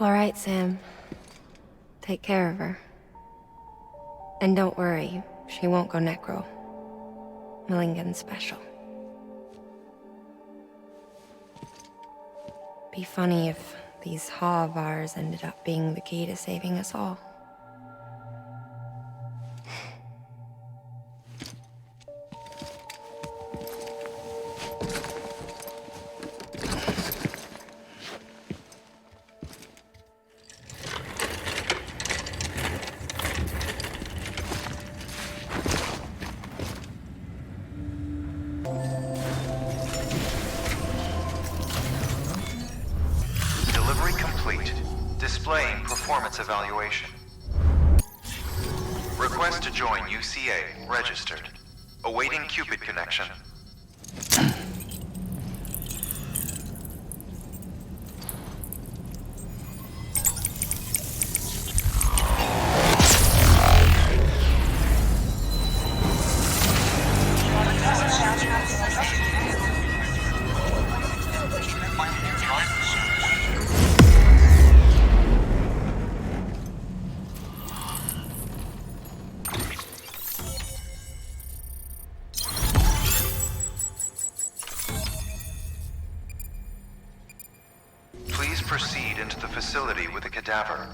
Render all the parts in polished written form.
All right, Sam. Take care of her. And don't worry, she won't go necro. Millingen's special. Be funny if these Ha of ours ended up being the key to saving us all. Displaying performance evaluation. Request to join UCA. Registered. Awaiting Cupid connection. Please proceed into the facility with a cadaver.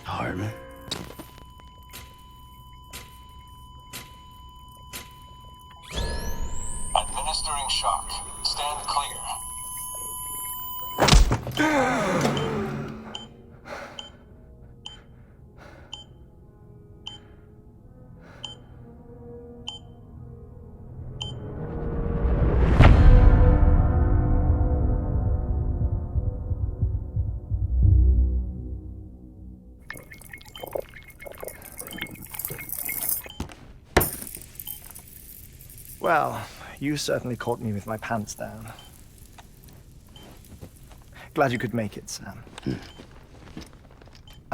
Hartman. Administering shock. Stand clear. Well, you certainly caught me with my pants down. Glad you could make it, Sam.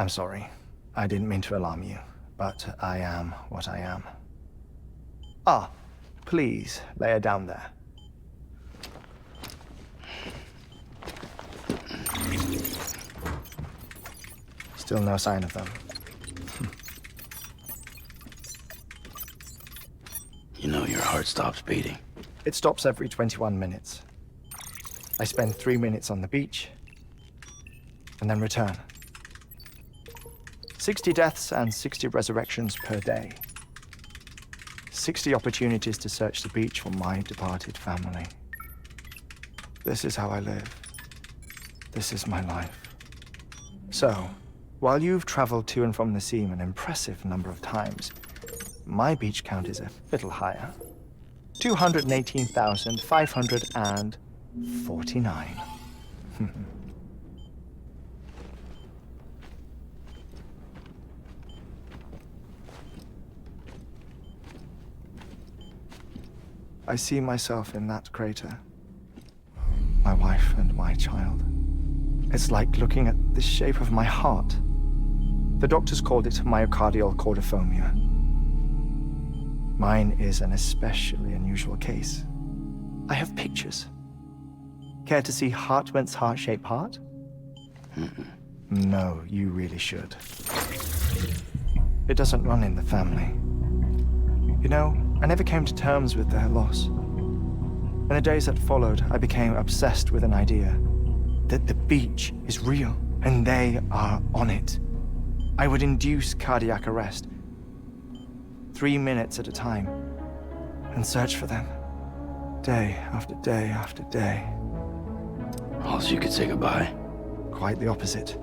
I'm sorry. I didn't mean to alarm you, but I am what I am. Ah, please, lay her down there. Still no sign of them. You know your heart stops beating. It stops every 21 minutes. I spend 3 minutes on the beach, and then return. 60 deaths and 60 resurrections per day. 60 opportunities to search the beach for my departed family. This is how I live. This is my life. So, while you've traveled to and from the seam an impressive number of times, my beach count is a little higher. 218,549. I see myself in that crater. My wife and my child. It's like looking at the shape of my heart. The doctors called it myocardial cordiformia. Mine is an especially unusual case. I have pictures. Care to see Hartman's heart-shaped heart? No, you really should. It doesn't run in the family. You know, I never came to terms with their loss. In the days that followed, I became obsessed with an idea that the beach is real and they are on it. I would induce cardiac arrest, 3 minutes at a time, and search for them, day after day after day. Also, you could say goodbye. Quite the opposite.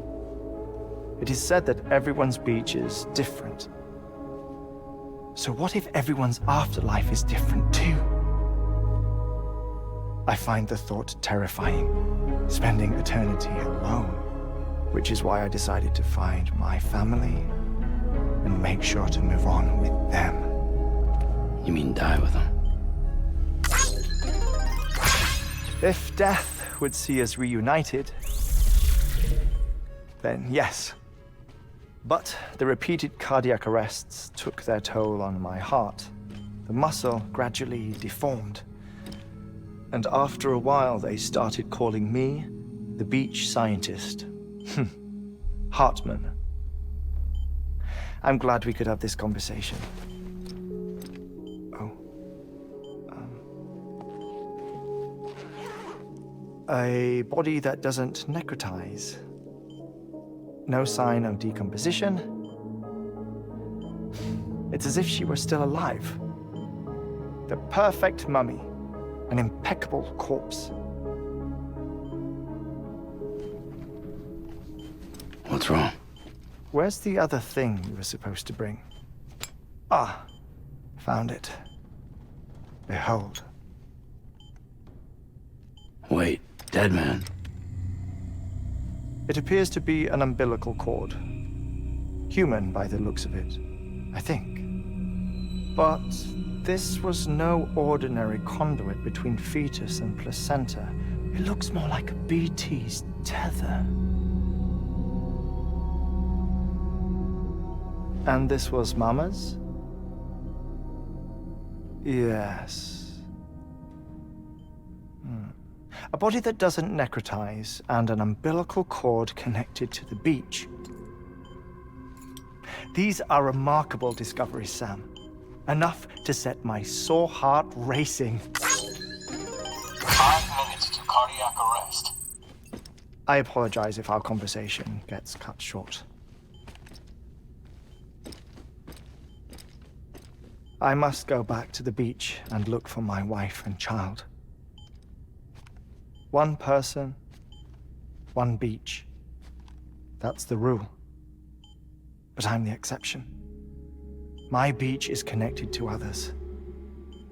It is said that everyone's beach is different. So what if everyone's afterlife is different too? I find the thought terrifying, spending eternity alone, which is why I decided to find my family and make sure to move on with them. You mean die with them? If death would see us reunited, then yes. But the repeated cardiac arrests took their toll on my heart. The muscle gradually deformed. And after a while, they started calling me the beach scientist. Hartman. I'm glad we could have this conversation. A body that doesn't necrotize. No sign of decomposition. It's as if she were still alive. The perfect mummy. An impeccable corpse. What's wrong? Where's the other thing you were supposed to bring? Ah, found it. Behold. Wait, dead man. It appears to be an umbilical cord. Human by the looks of it, I think. But this was no ordinary conduit between fetus and placenta. It looks more like a BT's tether. And this was Mama's? Yes. A body that doesn't necrotize and an umbilical cord connected to the beach. These are remarkable discoveries, Sam. Enough to set my sore heart racing. 5 minutes to cardiac arrest. I apologize if our conversation gets cut short. I must go back to the beach and look for my wife and child. One person, one beach. That's the rule. But I'm the exception. My beach is connected to others,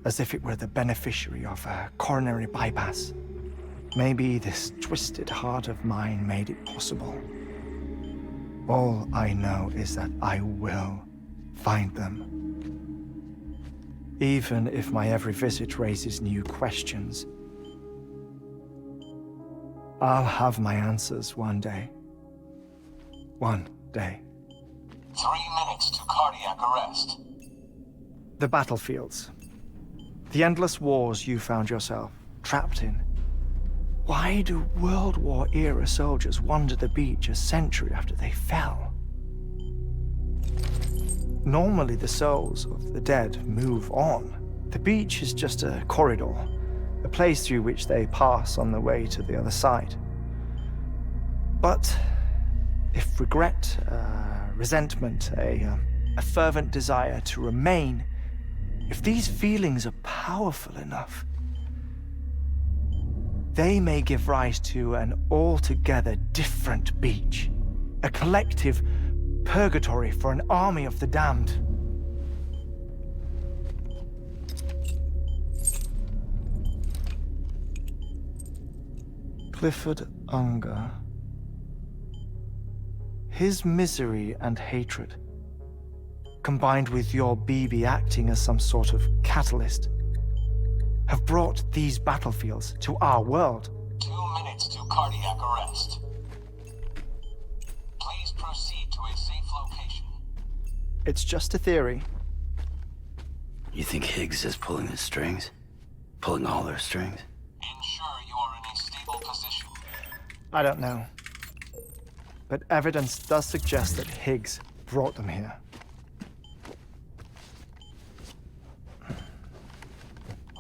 as if it were the beneficiary of a coronary bypass. Maybe this twisted heart of mine made it possible. All I know is that I will find them. Even if my every visit raises new questions, I'll have my answers one day. One day. 3 minutes to cardiac arrest. The battlefields. The endless wars you found yourself trapped in. Why do World War-era soldiers wander the beach a century after they fell? Normally the souls of the dead move on. The beach is just a corridor, a place through which they pass on the way to the other side. But if regret, resentment, a fervent desire to remain, if these feelings are powerful enough, they may give rise to an altogether different beach, a collective purgatory for an army of the damned. Clifford Unger. His misery and hatred, combined with your BB acting as some sort of catalyst, have brought these battlefields to our world. 2 minutes to cardiac arrest. Please proceed to a safe location. It's just a theory. You think Higgs is pulling the strings? Pulling all their strings? Ensure you are in a stable I don't know. But evidence does suggest that Higgs brought them here.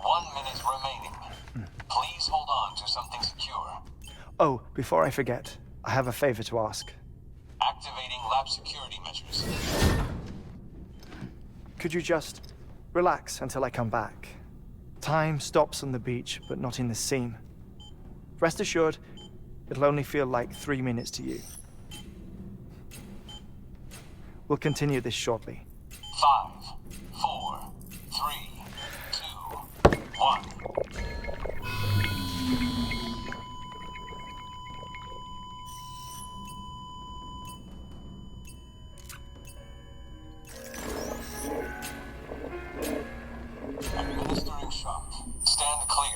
1 minute remaining. Please hold on to something secure. Oh, before I forget, I have a favor to ask. Activating lab security measures. Could you just relax until I come back? Time stops on the beach, but not in the scene. Rest assured, it'll only feel like 3 minutes to you. We'll continue this shortly. 5, 4, 3, 2, 1. Administering shock. Stand clear.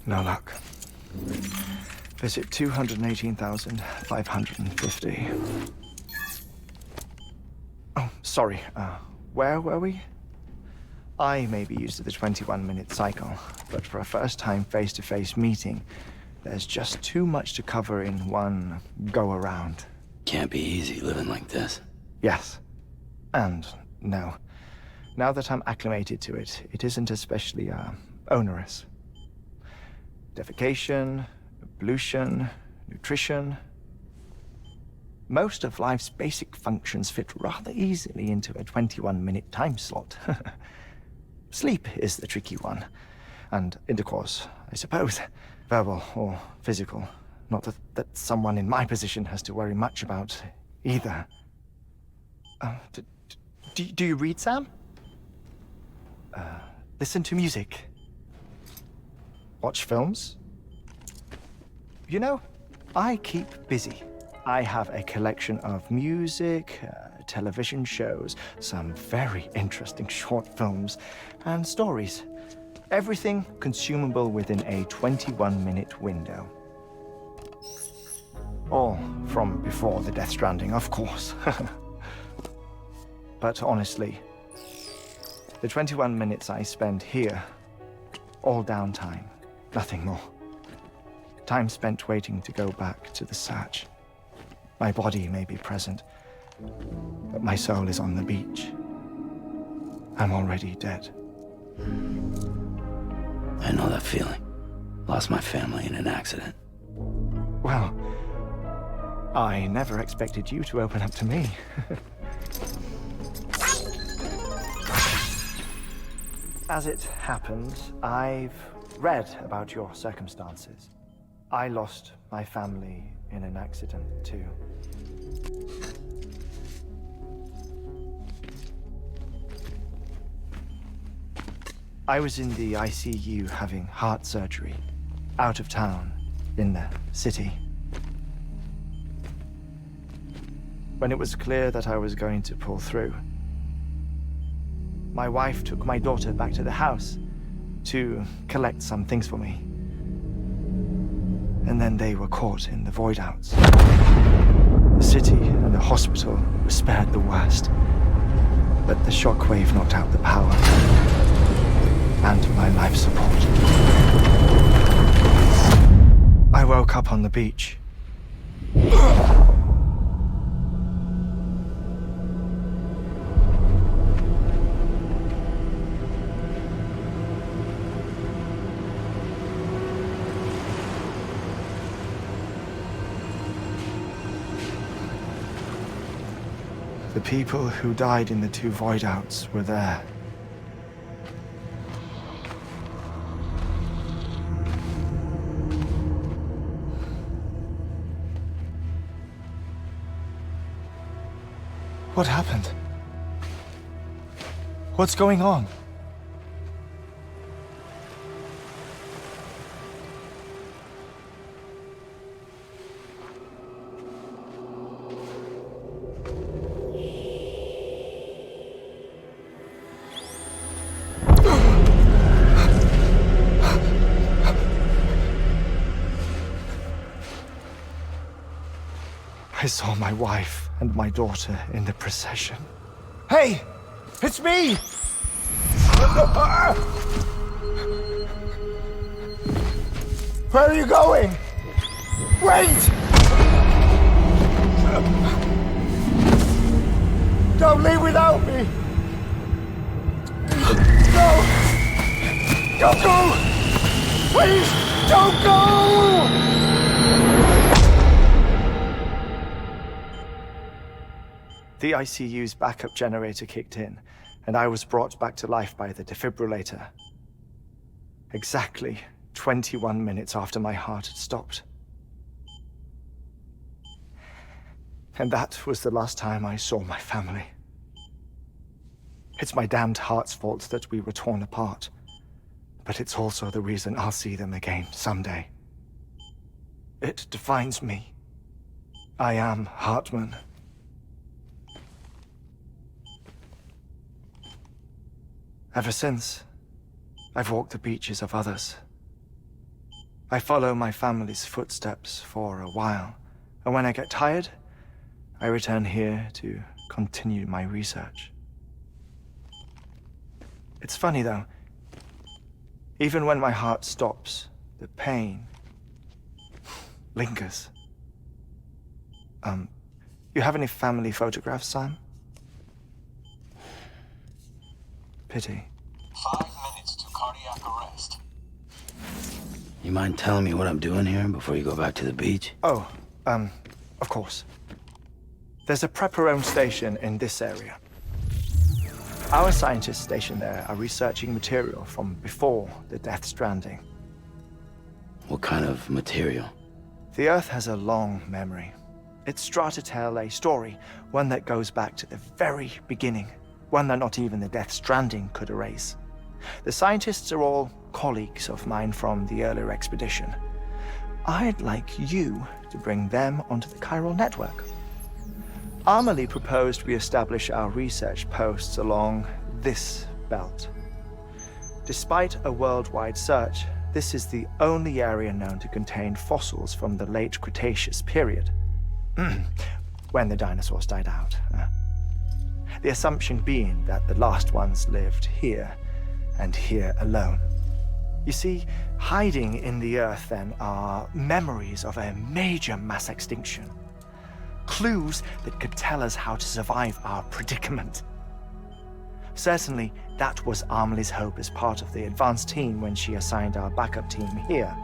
No luck. Visit 218,550. Oh, sorry. Where were we? I may be used to the 21-minute cycle, but for a first-time face-to-face meeting, there's just too much to cover in one go-around. Can't be easy living like this. Yes. And no. Now that I'm acclimated to it, it isn't especially, onerous. Defecation, ablution, nutrition. Most of life's basic functions fit rather easily into a 21-minute time slot. Sleep is the tricky one. And intercourse, I suppose. Verbal or physical. Not that someone in my position has to worry much about either. Do you read, Sam? Listen to music. Watch films? You know, I keep busy. I have a collection of music, television shows, some very interesting short films, and stories. Everything consumable within a 21-minute window. All from before the Death Stranding, of course. But honestly, the 21 minutes I spend here, all downtime. Nothing more. Time spent waiting to go back to the Satch. My body may be present, but my soul is on the beach. I'm already dead. I know that feeling. Lost my family in an accident. Well, I never expected you to open up to me. As it happens, I've read about your circumstances. I lost my family in an accident, too. I was in the ICU having heart surgery, out of town, in the city. When it was clear that I was going to pull through, my wife took my daughter back to the house to collect some things for me. And then they were caught in the void-outs. The city and the hospital were spared the worst, but the shockwave knocked out the power and my life support. I woke up on the beach. The people who died in the two void-outs were there. What happened? What's going on? I saw my wife and my daughter in the procession. Hey! It's me! Where are you going? Wait! Don't leave without me! No! Don't go! Please, don't go! The ICU's backup generator kicked in, and I was brought back to life by the defibrillator. Exactly 21 minutes after my heart had stopped. And that was the last time I saw my family. It's my damned heart's fault that we were torn apart, but it's also the reason I'll see them again someday. It defines me. I am Hartman. Ever since, I've walked the beaches of others. I follow my family's footsteps for a while, and when I get tired, I return here to continue my research. It's funny though, even when my heart stops, the pain lingers. You have any family photographs, Sam? Pity. 5 minutes to cardiac arrest. You mind telling me what I'm doing here before you go back to the beach? Oh, of course. There's a Prepperone station in this area. Our scientists stationed there are researching material from before the Death Stranding. What kind of material? The Earth has a long memory. It's trying to tell a story, one that goes back to the very beginning, one that not even the Death Stranding could erase. The scientists are all colleagues of mine from the earlier expedition. I'd like you to bring them onto the chiral network. Amelie proposed we establish our research posts along this belt. Despite a worldwide search, this is the only area known to contain fossils from the late Cretaceous period, when the dinosaurs died out. The assumption being that the last ones lived here, and here alone. You see, hiding in the Earth then are memories of a major mass extinction. Clues that could tell us how to survive our predicament. Certainly, that was Amelie's hope as part of the advanced team when she assigned our backup team here.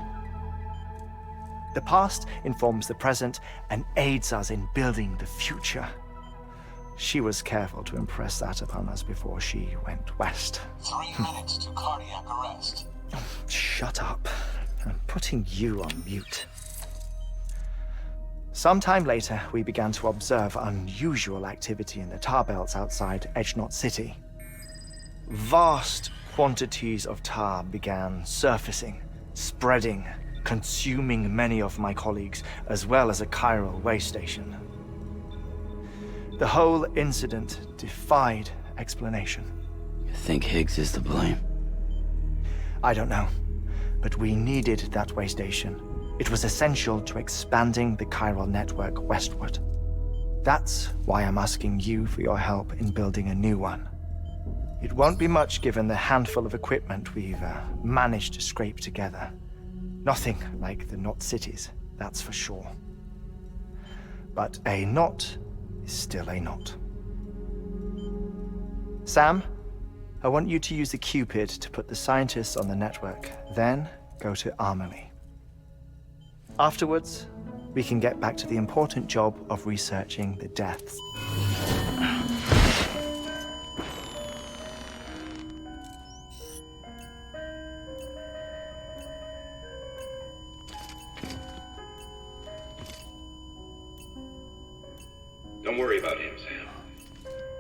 The past informs the present and aids us in building the future. She was careful to impress that upon us before she went west. 3 minutes to cardiac arrest. Shut up. I'm putting you on mute. Sometime later, we began to observe unusual activity in the tar belts outside Edgenot City. Vast quantities of tar began surfacing, spreading, consuming many of my colleagues, as well as a chiral way station. The whole incident defied explanation. You think Higgs is to blame? I don't know, but we needed that way station. It was essential to expanding the chiral network westward. That's why I'm asking you for your help in building a new one. It won't be much given the handful of equipment we've managed to scrape together. Nothing like the knot cities, that's for sure. But a knot is still a knot. Sam, I want you to use the Cupid to put the scientists on the network, then go to Amelie. Afterwards, we can get back to the important job of researching the deaths. Don't worry about him, Sam.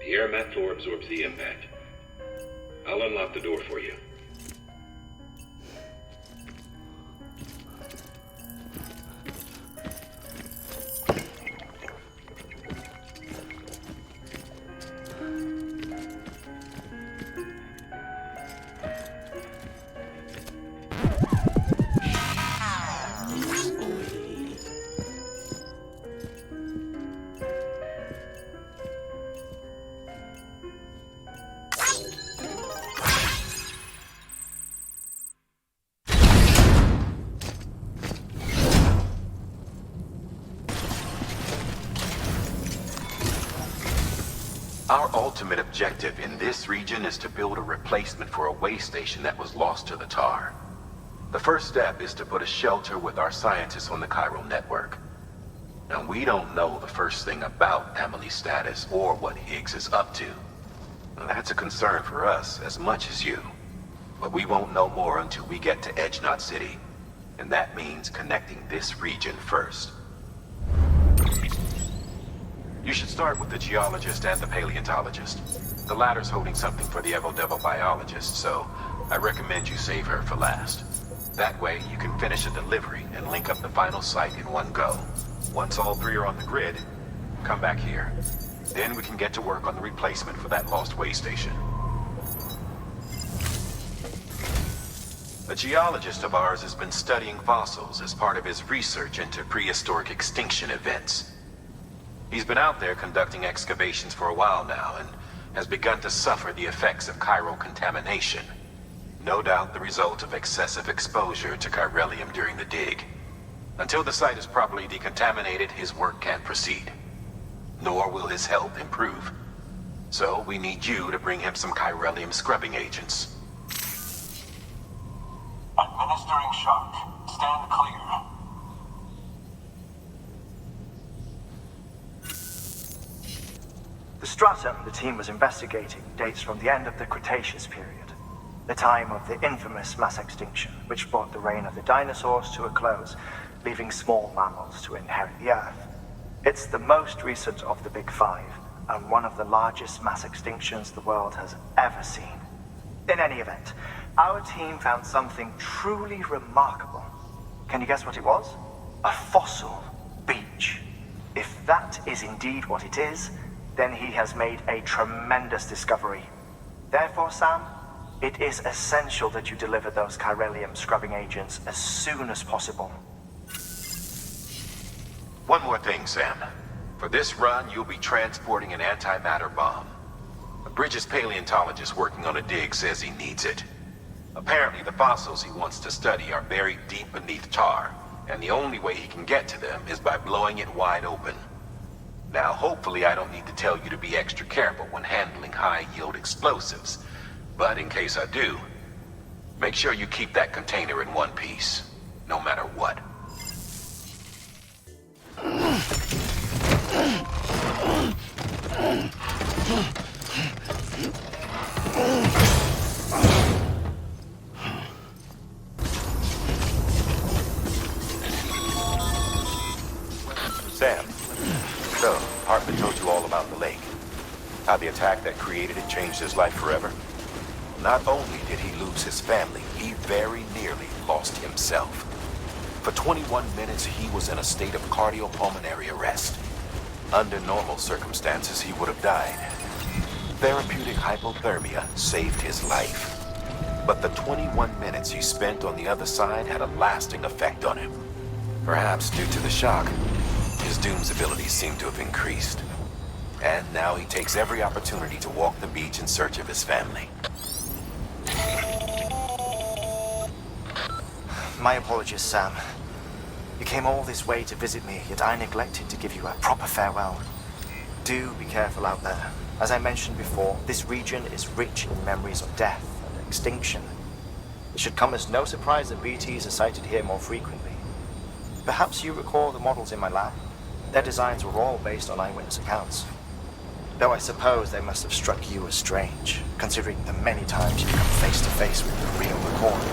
The air mat floor absorbs the impact. I'll unlock the door for you. Our ultimate objective in this region is to build a replacement for a way station that was lost to the tar. The first step is to put a shelter with our scientists on the chiral network. Now, we don't know the first thing about Emily's status or what Higgs is up to. Now, that's a concern for us as much as you. But we won't know more until we get to Edge Knot City. And that means connecting this region first. You should start with the geologist and the paleontologist. The latter's holding something for the Evo-Devo biologist, so I recommend you save her for last. That way, you can finish a delivery and link up the final site in one go. Once all three are on the grid, come back here. Then we can get to work on the replacement for that lost way station. A geologist of ours has been studying fossils as part of his research into prehistoric extinction events. He's been out there conducting excavations for a while now and has begun to suffer the effects of chiral contamination. No doubt the result of excessive exposure to chiralium during the dig. Until the site is properly decontaminated, his work can't proceed. Nor will his health improve. So we need you to bring him some chiralium scrubbing agents. Administering shock. Stand clear. The stratum the team was investigating dates from the end of the Cretaceous period, the time of the infamous mass extinction, which brought the reign of the dinosaurs to a close, leaving small mammals to inherit the Earth. It's the most recent of the Big Five, and one of the largest mass extinctions the world has ever seen. In any event, our team found something truly remarkable. Can you guess what it was? A fossil beach. If that is indeed what it is, then he has made a tremendous discovery. Therefore, Sam, it is essential that you deliver those chiralium scrubbing agents as soon as possible. One more thing, Sam. For this run, you'll be transporting an antimatter bomb. A Bridges paleontologist working on a dig says he needs it. Apparently, the fossils he wants to study are buried deep beneath tar, and the only way he can get to them is by blowing it wide open. Now, hopefully I don't need to tell you to be extra careful when handling high-yield explosives, but in case I do, make sure you keep that container in one piece, no matter what. Sam, so Hartman told you all about the lake. How the attack that created it changed his life forever. Not only did he lose his family, he very nearly lost himself. For 21 minutes, he was in a state of cardiopulmonary arrest. Under normal circumstances, he would have died. Therapeutic hypothermia saved his life. But the 21 minutes he spent on the other side had a lasting effect on him. Perhaps due to the shock, his Doom's abilities seem to have increased. And now he takes every opportunity to walk the beach in search of his family. My apologies, Sam. You came all this way to visit me, yet I neglected to give you a proper farewell. Do be careful out there. As I mentioned before, this region is rich in memories of death and extinction. It should come as no surprise that BTs are sighted here more frequently. Perhaps you recall the models in my lab? Their designs were all based on eyewitness accounts. Though I suppose they must have struck you as strange, considering the many times you've come face to face with the real recording.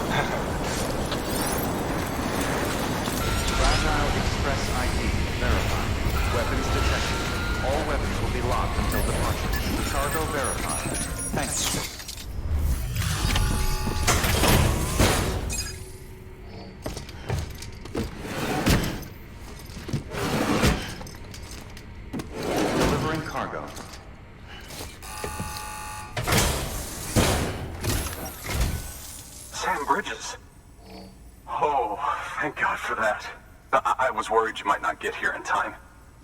Fragile Express ID verified. Weapons detected. All weapons will be locked until departure. Cargo verified. Thank you. Delivering cargo. Sam Bridges. Oh, thank God for that. I was worried you might not get here in time.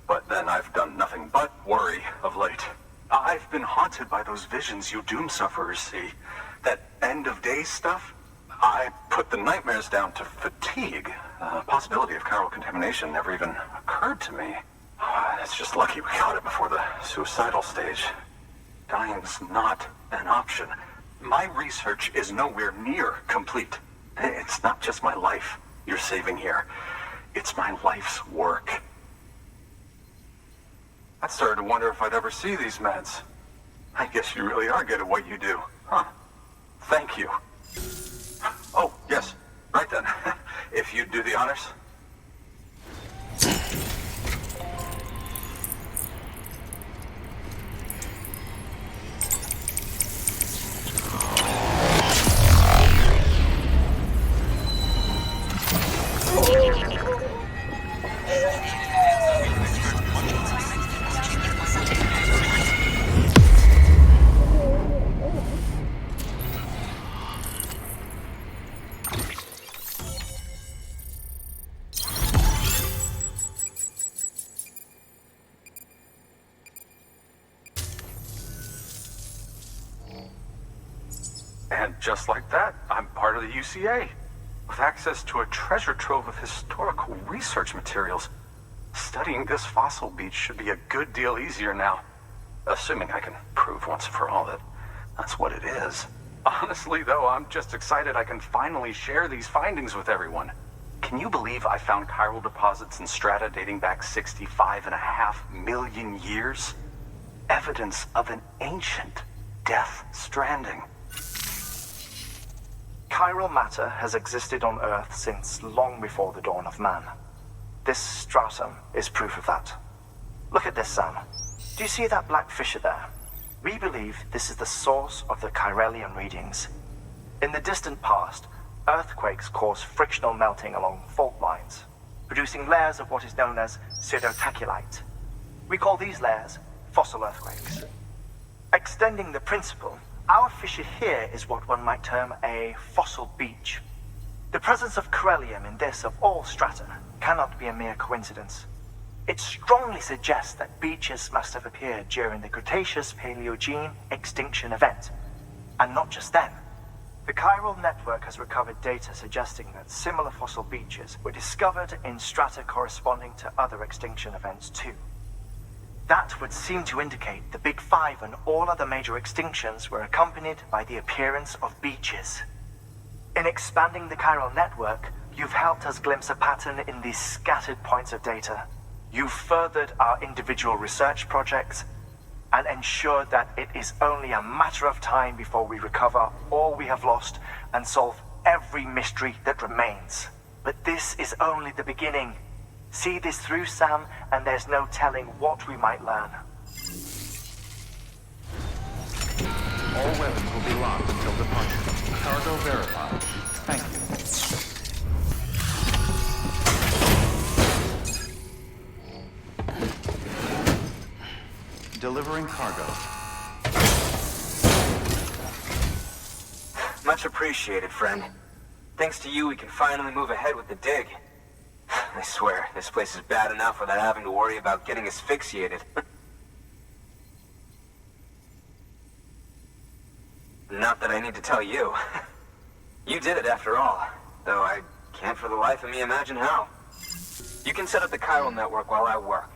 But then I've done nothing but worry of late. I've been haunted by those visions you Doom sufferers see. That end of days stuff. I put the nightmares down to fatigue. The possibility of chiral contamination never even occurred to me. It's just lucky we caught it before the suicidal stage. Dying's not an option. My research is nowhere near complete. It's not just my life you're saving here. It's my life's work. I started to wonder if I'd ever see these meds. I guess you really are good at what you do, huh? Thank you. Oh, yes. Right then. If you'd do the honors. And just like that, I'm part of the UCA, with access to a treasure trove of historical research materials. Studying this fossil beach should be a good deal easier now, assuming I can prove once and for all that that's what it is. Honestly, though, I'm just excited I can finally share these findings with everyone. Can you believe I found chiral deposits in strata dating back 65.5 million years? Evidence of an ancient death stranding. Chiral matter has existed on Earth since long before the dawn of man. This stratum is proof of that. Look at this, Sam. Do you see that black fissure there? We believe this is the source of the chiralium readings. In the distant past, earthquakes caused frictional melting along fault lines, producing layers of what is known as pseudotaculite. We call these layers fossil earthquakes. Extending the principle, our fissure here is what one might term a fossil beach. The presence of chiralium in this of all strata cannot be a mere coincidence. It strongly suggests that beaches must have appeared during the Cretaceous-Paleogene extinction event. And not just then. The chiral network has recovered data suggesting that similar fossil beaches were discovered in strata corresponding to other extinction events too. That would seem to indicate the Big Five and all other major extinctions were accompanied by the appearance of beaches. In expanding the chiral network, you've helped us glimpse a pattern in these scattered points of data. You've furthered our individual research projects and ensured that it is only a matter of time before we recover all we have lost and solve every mystery that remains. But this is only the beginning. See this through, Sam, and there's no telling what we might learn. All weapons will be locked until departure. Cargo verified. Thank you. Delivering cargo. Much appreciated, friend. Thanks to you, we can finally move ahead with the dig. I swear, this place is bad enough without having to worry about getting asphyxiated. Not that I need to tell you. You did it after all, though I can't for the life of me imagine how. You can set up the chiral network while I work.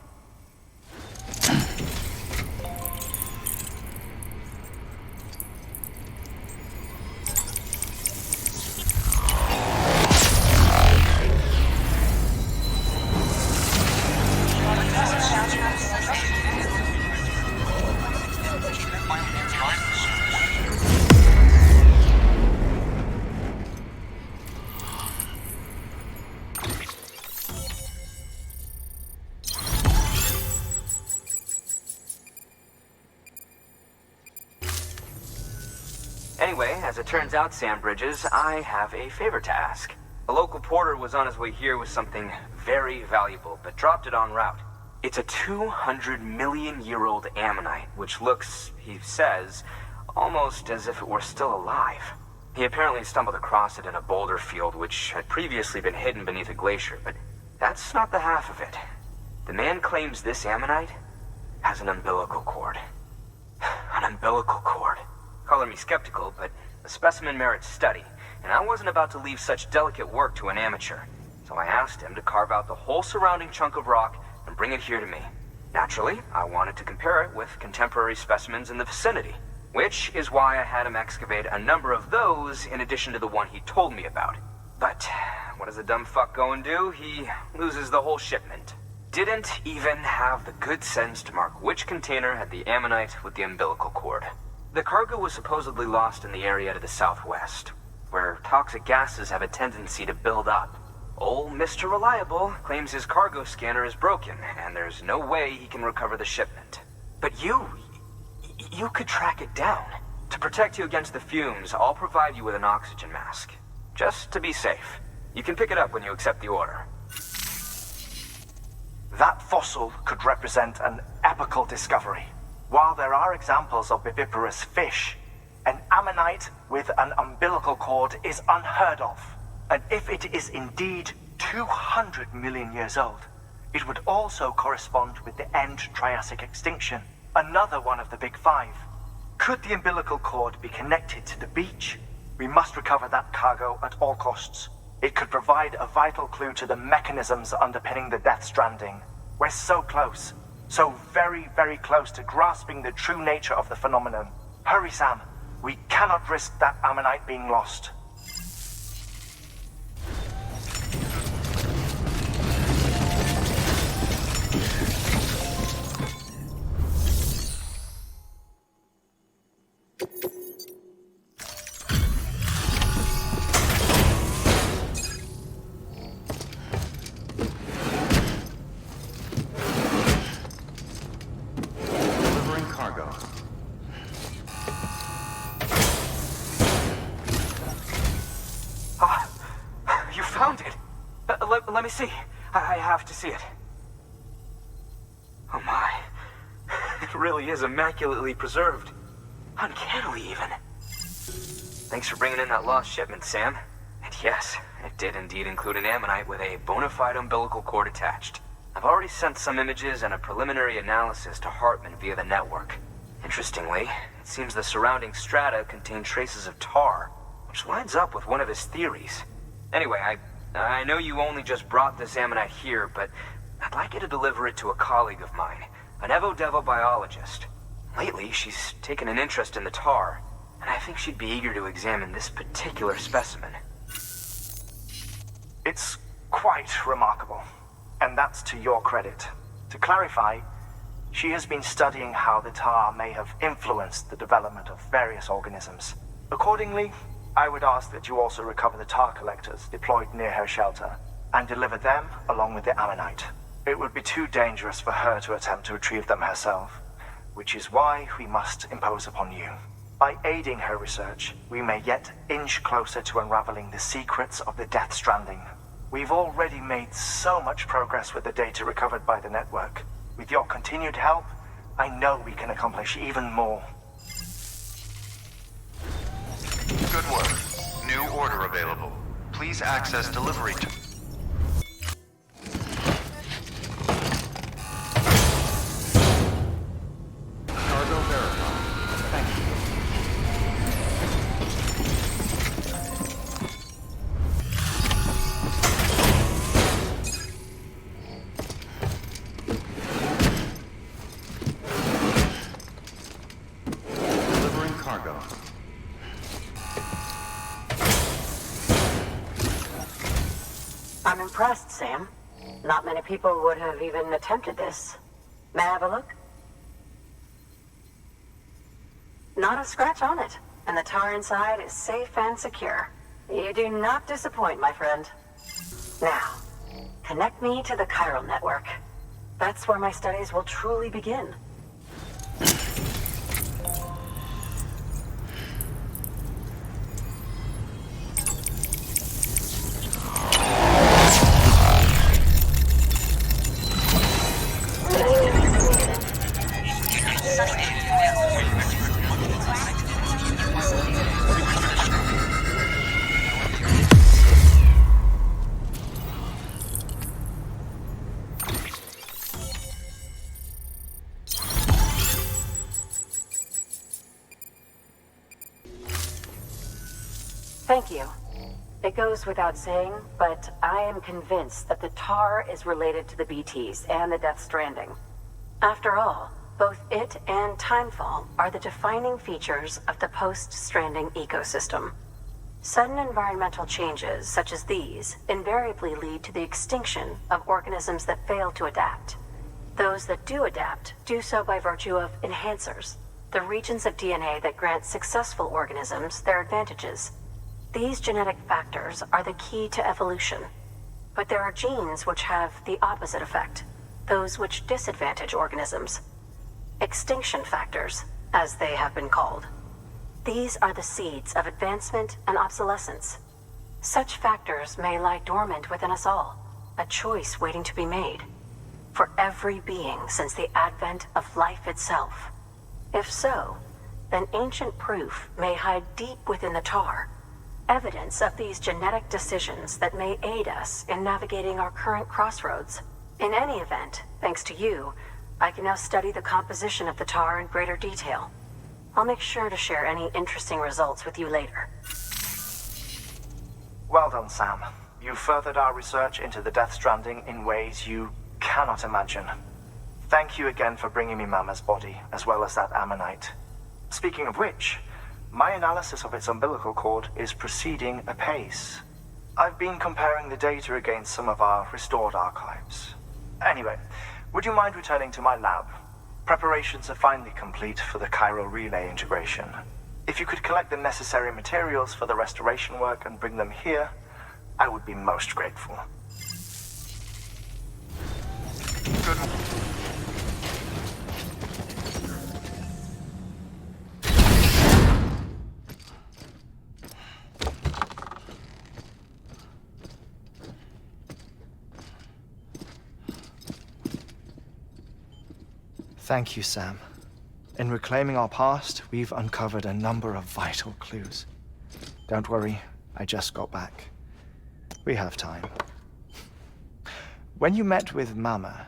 Anyway, as it turns out, Sam Bridges, I have a favor to ask. A local porter was on his way here with something very valuable, but dropped it en route. It's a 200-million-year-old ammonite, which looks, he says, almost as if it were still alive. He apparently stumbled across it in a boulder field which had previously been hidden beneath a glacier, but that's not the half of it. The man claims this ammonite has an umbilical cord. An umbilical cord. Color me skeptical, but the specimen merits study, and I wasn't about to leave such delicate work to an amateur. So I asked him to carve out the whole surrounding chunk of rock and bring it here to me. Naturally, I wanted to compare it with contemporary specimens in the vicinity, which is why I had him excavate a number of those in addition to the one he told me about. But what does the dumb fuck go and do? He loses the whole shipment. Didn't even have the good sense to mark which container had the ammonite with the umbilical cord. The cargo was supposedly lost in the area to the southwest, where toxic gases have a tendency to build up. Old Mr. Reliable claims his cargo scanner is broken, and there's no way he can recover the shipment. But you could track it down. To protect you against the fumes, I'll provide you with an oxygen mask. Just to be safe. You can pick it up when you accept the order. That fossil could represent an epical discovery. While there are examples of viviparous fish, an ammonite with an umbilical cord is unheard of. And if it is indeed 200 million years old, it would also correspond with the end Triassic extinction, another one of the big five. Could the umbilical cord be connected to the beach? We must recover that cargo at all costs. It could provide a vital clue to the mechanisms underpinning the Death Stranding. We're so close. So very, very close to grasping the true nature of the phenomenon. Hurry, Sam. We cannot risk that ammonite being lost. Delivering cargo. You found it. Let me see. I have to see it. Oh my. It really is immaculately preserved. Uncannily even. Thanks for bringing in that lost shipment, Sam. And yes, it did indeed include an ammonite with a bona fide umbilical cord attached. I've already sent some images and a preliminary analysis to Hartman via the network. Interestingly, it seems the surrounding strata contain traces of tar, which lines up with one of his theories. Anyway, I know you only just brought this ammonite here, but I'd like you to deliver it to a colleague of mine, an Evo-Devo biologist. Lately, she's taken an interest in the tar, and I think she'd be eager to examine this particular specimen. It's quite remarkable, and that's to your credit. To clarify, she has been studying how the tar may have influenced the development of various organisms. Accordingly, I would ask that you also recover the tar collectors deployed near her shelter and deliver them along with the ammonite. It would be too dangerous for her to attempt to retrieve them herself, which is why we must impose upon you. By aiding her research, we may yet inch closer to unraveling the secrets of the Death Stranding. We've already made so much progress with the data recovered by the network. With your continued help, I know we can accomplish even more. Good work. New order available. Please access delivery to... Cargo verified. Thank you. Delivering cargo. I'm impressed, Sam. Not many people would have even attempted this. May I have a look? Not a scratch on it, and the tar inside is safe and secure. You do not disappoint, my friend. Now, connect me to the chiral network. That's where my studies will truly begin. Thank you. It goes without saying, but I am convinced that the tar is related to the BTs and the Death Stranding. After all, both it and timefall are the defining features of the post-Stranding ecosystem. Sudden environmental changes such as these invariably lead to the extinction of organisms that fail to adapt. Those that do adapt do so by virtue of enhancers, the regions of DNA that grant successful organisms their advantages. These genetic factors are the key to evolution. But there are genes which have the opposite effect, those which disadvantage organisms. Extinction factors, as they have been called. These are the seeds of advancement and obsolescence. Such factors may lie dormant within us all, a choice waiting to be made. For every being since the advent of life itself. If so, then ancient proof may hide deep within the tar, evidence of these genetic decisions that may aid us in navigating our current crossroads. In any event, thanks to you, I can now study the composition of the tar in greater detail. I'll make sure to share any interesting results with you later. Well done, Sam. You furthered our research into the Death Stranding in ways you cannot imagine. Thank you again for bringing me Mama's body, as well as that ammonite. Speaking of which, my analysis of its umbilical cord is proceeding apace. I've been comparing the data against some of our restored archives. Anyway, would you mind returning to my lab? Preparations are finally complete for the chiral relay integration. If you could collect the necessary materials for the restoration work and bring them here, I would be most grateful. Good. Thank you, Sam. In reclaiming our past, we've uncovered a number of vital clues. Don't worry, I just got back. We have time. When you met with Mama,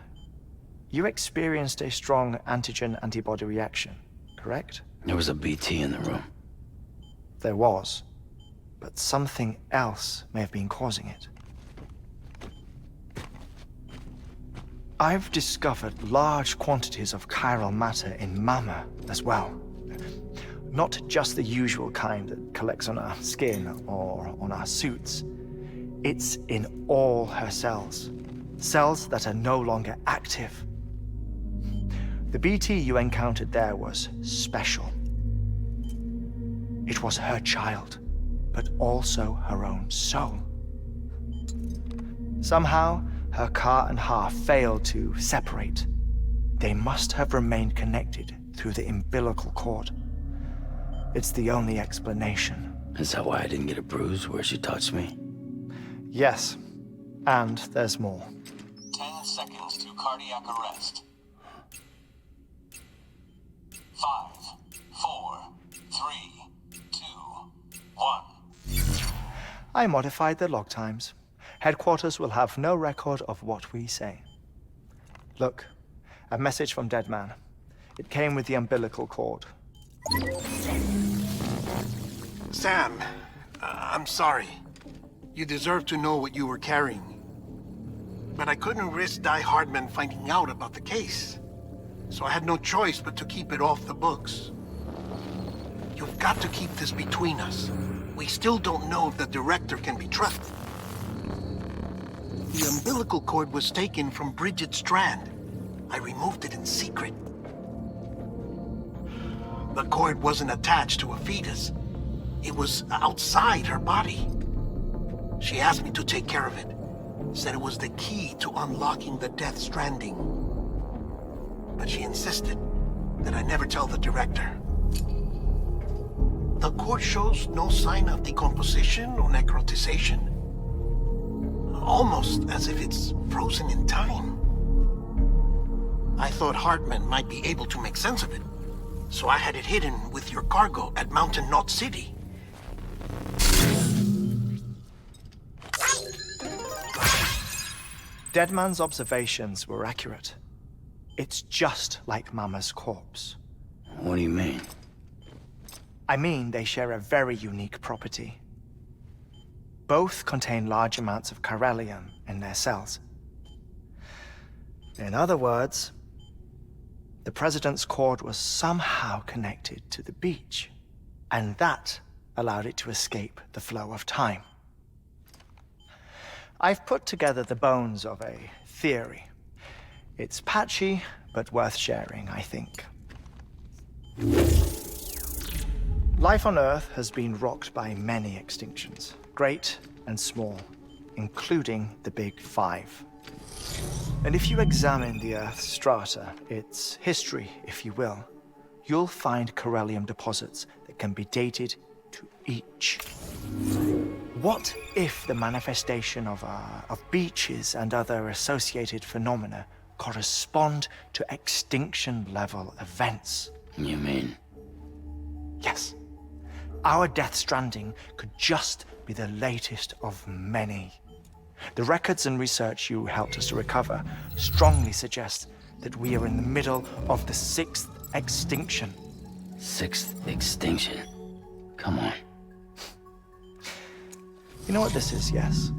you experienced a strong antigen-antibody reaction, correct? There was a BT in the room. There was, but something else may have been causing it. I've discovered large quantities of chiral matter in Mama as well. Not just the usual kind that collects on our skin or on our suits. It's in all her cells. Cells that are no longer active. The BT you encountered there was special. It was her child, but also her own soul. Somehow, her car and half failed to separate. They must have remained connected through the umbilical cord. It's the only explanation. Is that why I didn't get a bruise where she touched me? Yes, and there's more. 10 seconds to cardiac arrest. 5, 4, 3, 2, 1. I modified the log times. Headquarters will have no record of what we say. Look, a message from Dead Man. It came with the umbilical cord. Sam, I'm sorry. You deserve to know what you were carrying. But I couldn't risk Die Hardman finding out about the case. So I had no choice but to keep it off the books. You've got to keep this between us. We still don't know if the director can be trusted. The umbilical cord was taken from Bridget Strand. I removed it in secret. The cord wasn't attached to a fetus. It was outside her body. She asked me to take care of it. Said it was the key to unlocking the Death Stranding. But she insisted that I never tell the director. The cord shows no sign of decomposition or necrotization. Almost as if it's frozen in time. I thought Hartman might be able to make sense of it, so I had it hidden with your cargo at Mountain Knot City. Deadman's observations were accurate. It's just like Mama's corpse. What do you mean? I mean they share a very unique property. Both contain large amounts of chiralium in their cells. In other words, the President's cord was somehow connected to the beach, and that allowed it to escape the flow of time. I've put together the bones of a theory. It's patchy, but worth sharing, I think. Life on Earth has been rocked by many extinctions, great and small, including the Big Five. And if you examine the Earth's strata, its history, if you will, you'll find corellium deposits that can be dated to each. What if the manifestation of beaches and other associated phenomena correspond to extinction-level events? You mean? Yes. Our Death Stranding could just be the latest of many. The records and research you helped us to recover strongly suggest that we are in the middle of the 6th extinction. 6th extinction? Come on. You know what this is, yes?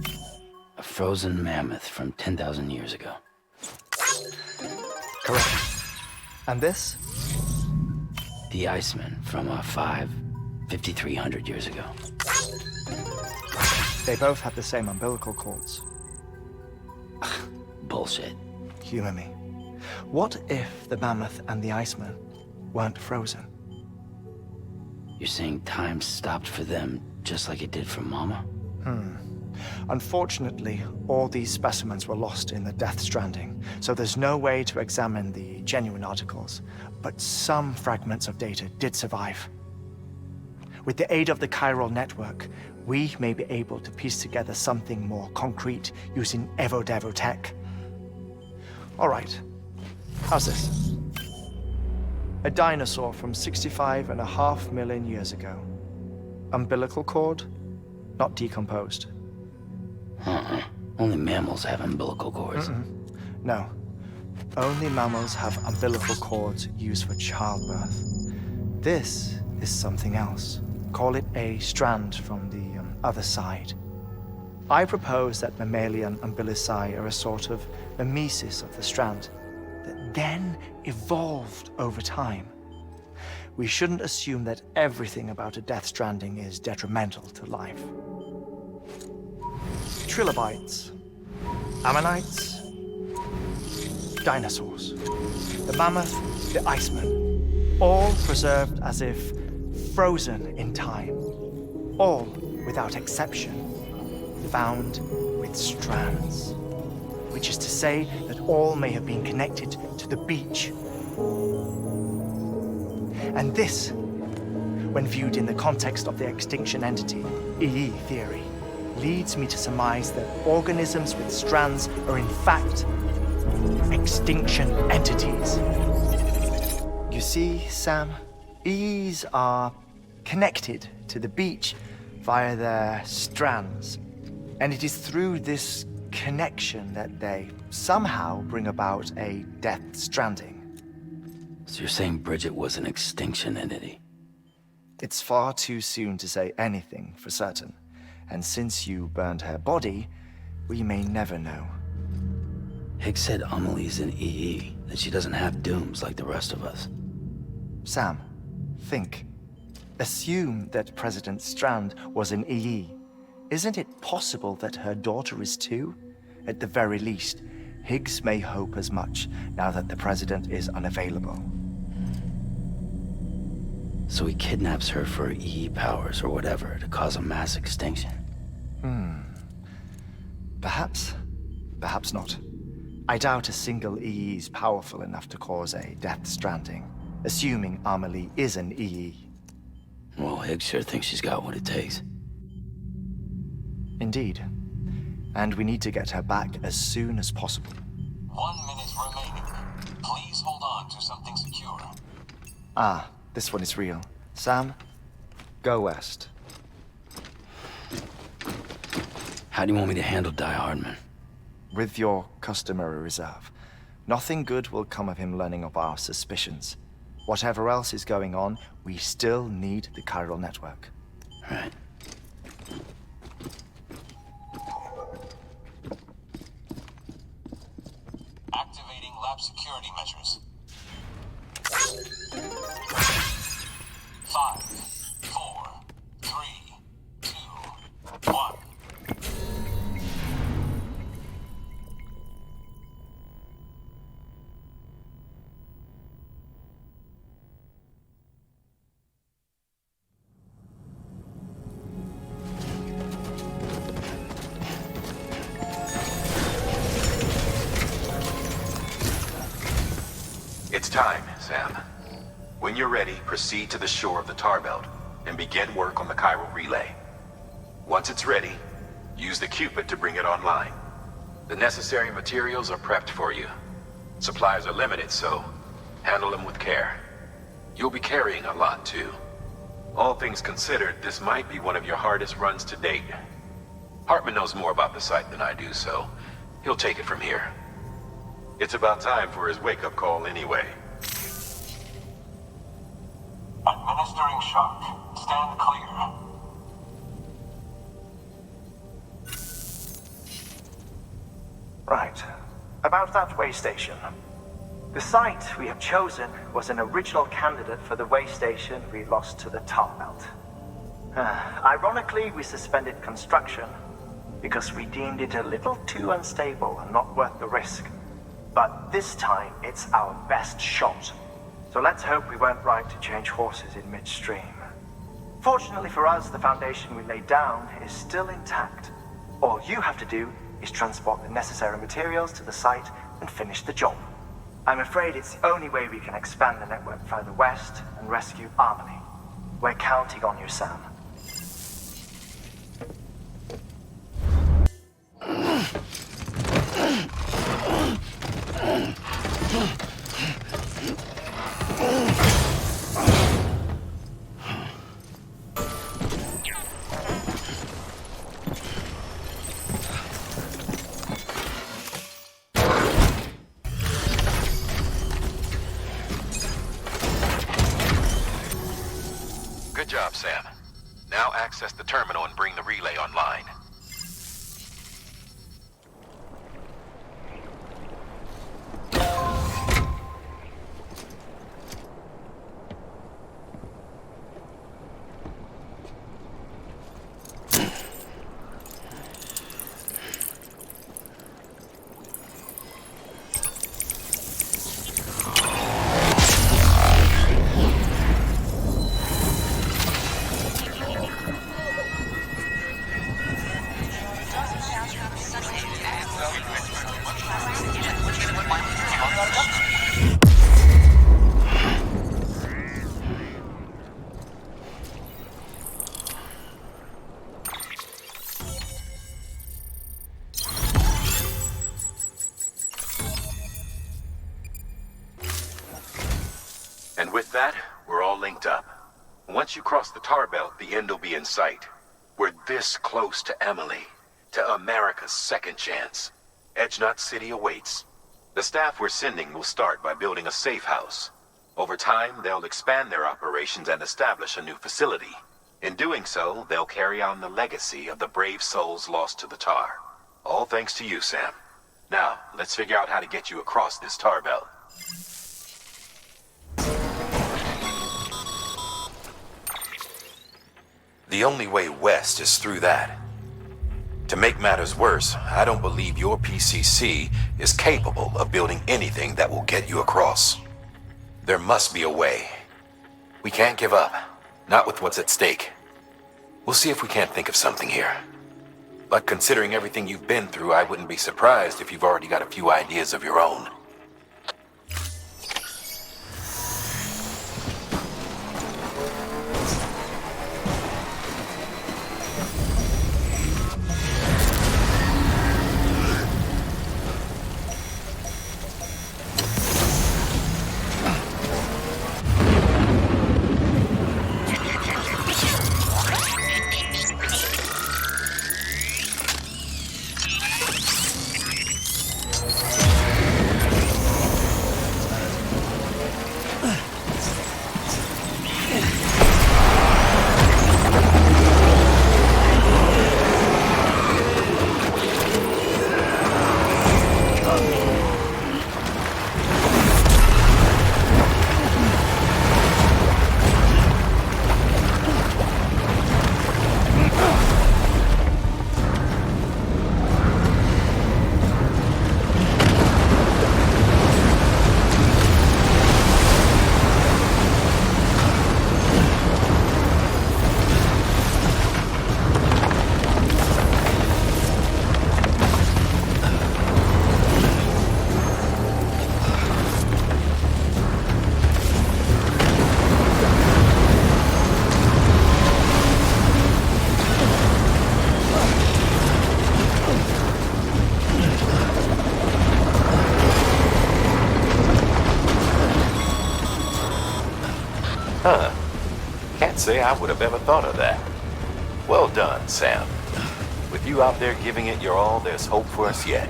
A frozen mammoth from 10,000 years ago. Correct. And this? The Iceman from 5,300 years ago. They both have the same umbilical cords. Bullshit. Humor me. What if the Mammoth and the Iceman weren't frozen? You're saying time stopped for them just like it did for Mama? Unfortunately, all these specimens were lost in the Death Stranding, so there's no way to examine the genuine articles, but some fragments of data did survive. With the aid of the chiral network, we may be able to piece together something more concrete using Evo-Devo tech. All right, how's this? A dinosaur from 65.5 million years ago. Umbilical cord, not decomposed. Only mammals have umbilical cords. No. Only mammals have umbilical cords used for childbirth. This is something else. Call it a strand from the other side. I propose that mammalian umbilici are a sort of mimesis of the strand that then evolved over time. We shouldn't assume that everything about a Death Stranding is detrimental to life. Trilobites, ammonites, dinosaurs, the mammoth, the Iceman, all preserved as if frozen in time, all, without exception, found with strands, which is to say that all may have been connected to the beach. And this, when viewed in the context of the extinction entity, EE theory, leads me to surmise that organisms with strands are in fact extinction entities. You see, Sam, EEs are connected to the beach via their strands, and it is through this connection that they somehow bring about a Death Stranding. So you're saying Bridget was an extinction entity? It's far too soon to say anything for certain, and since you burned her body, we may never know. Higgs said Amelie's an EE, that she doesn't have dooms like the rest of us. Sam, think. Assume that President Strand was an EE. Isn't it possible that her daughter is too? At the very least, Higgs may hope as much now that the President is unavailable. So he kidnaps her for EE powers or whatever to cause a mass extinction. Perhaps. Perhaps not. I doubt a single EE is powerful enough to cause a Death Stranding, assuming Amelie is an EE. Well, Higgs sure thinks she's got what it takes. Indeed. And we need to get her back as soon as possible. 1 minute remaining. Please hold on to something secure. Ah, this one is real. Sam, go west. How do you want me to handle Die Hardman? With your customary reserve. Nothing good will come of him learning of our suspicions. Whatever else is going on, we still need the chiral network. Right. Activating lab security measures. 5, 4, 3, 2, 1. It's time, Sam. When you're ready, proceed to the shore of the tar belt and begin work on the chiral relay. Once it's ready, use the Cupid to bring it online. The necessary materials are prepped for you. Supplies are limited, so handle them with care. You'll be carrying a lot, too. All things considered, this might be one of your hardest runs to date. Hartman knows more about the site than I do, so he'll take it from here. It's about time for his wake-up call anyway. Administering shock. Stand clear. Right. About that way station. The site we have chosen was an original candidate for the way station we lost to the tar belt. Ironically, we suspended construction because we deemed it a little too unstable and not worth the risk. But this time, it's our best shot. So let's hope we weren't right to change horses in midstream. Fortunately for us, the foundation we laid down is still intact. All you have to do is transport the necessary materials to the site and finish the job. I'm afraid it's the only way we can expand the network further west and rescue Harmony. We're counting on you, Sam. Good job, Sam. Now access the terminal and bring the relay online. And with that, we're all linked up. Once you cross the tar belt, the end will be in sight. We're this close to Emily, to America's second chance. Edgenut City awaits. The staff we're sending will start by building a safe house. Over time, they'll expand their operations and establish a new facility. In doing so, they'll carry on the legacy of the brave souls lost to the tar. All thanks to you, Sam. Now, let's figure out how to get you across this tar belt. The only way west is through that. To make matters worse, I don't believe your PCC is capable of building anything that will get you across. There must be a way. We can't give up, not with what's at stake. We'll see if we can't think of something here. But considering everything you've been through, I wouldn't be surprised if you've already got a few ideas of your own. Huh. Can't say I would have ever thought of that. Well done, Sam. With you out there giving it your all, there's hope for us yet.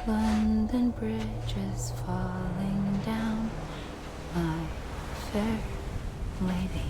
London Bridge is falling down, my fair lady.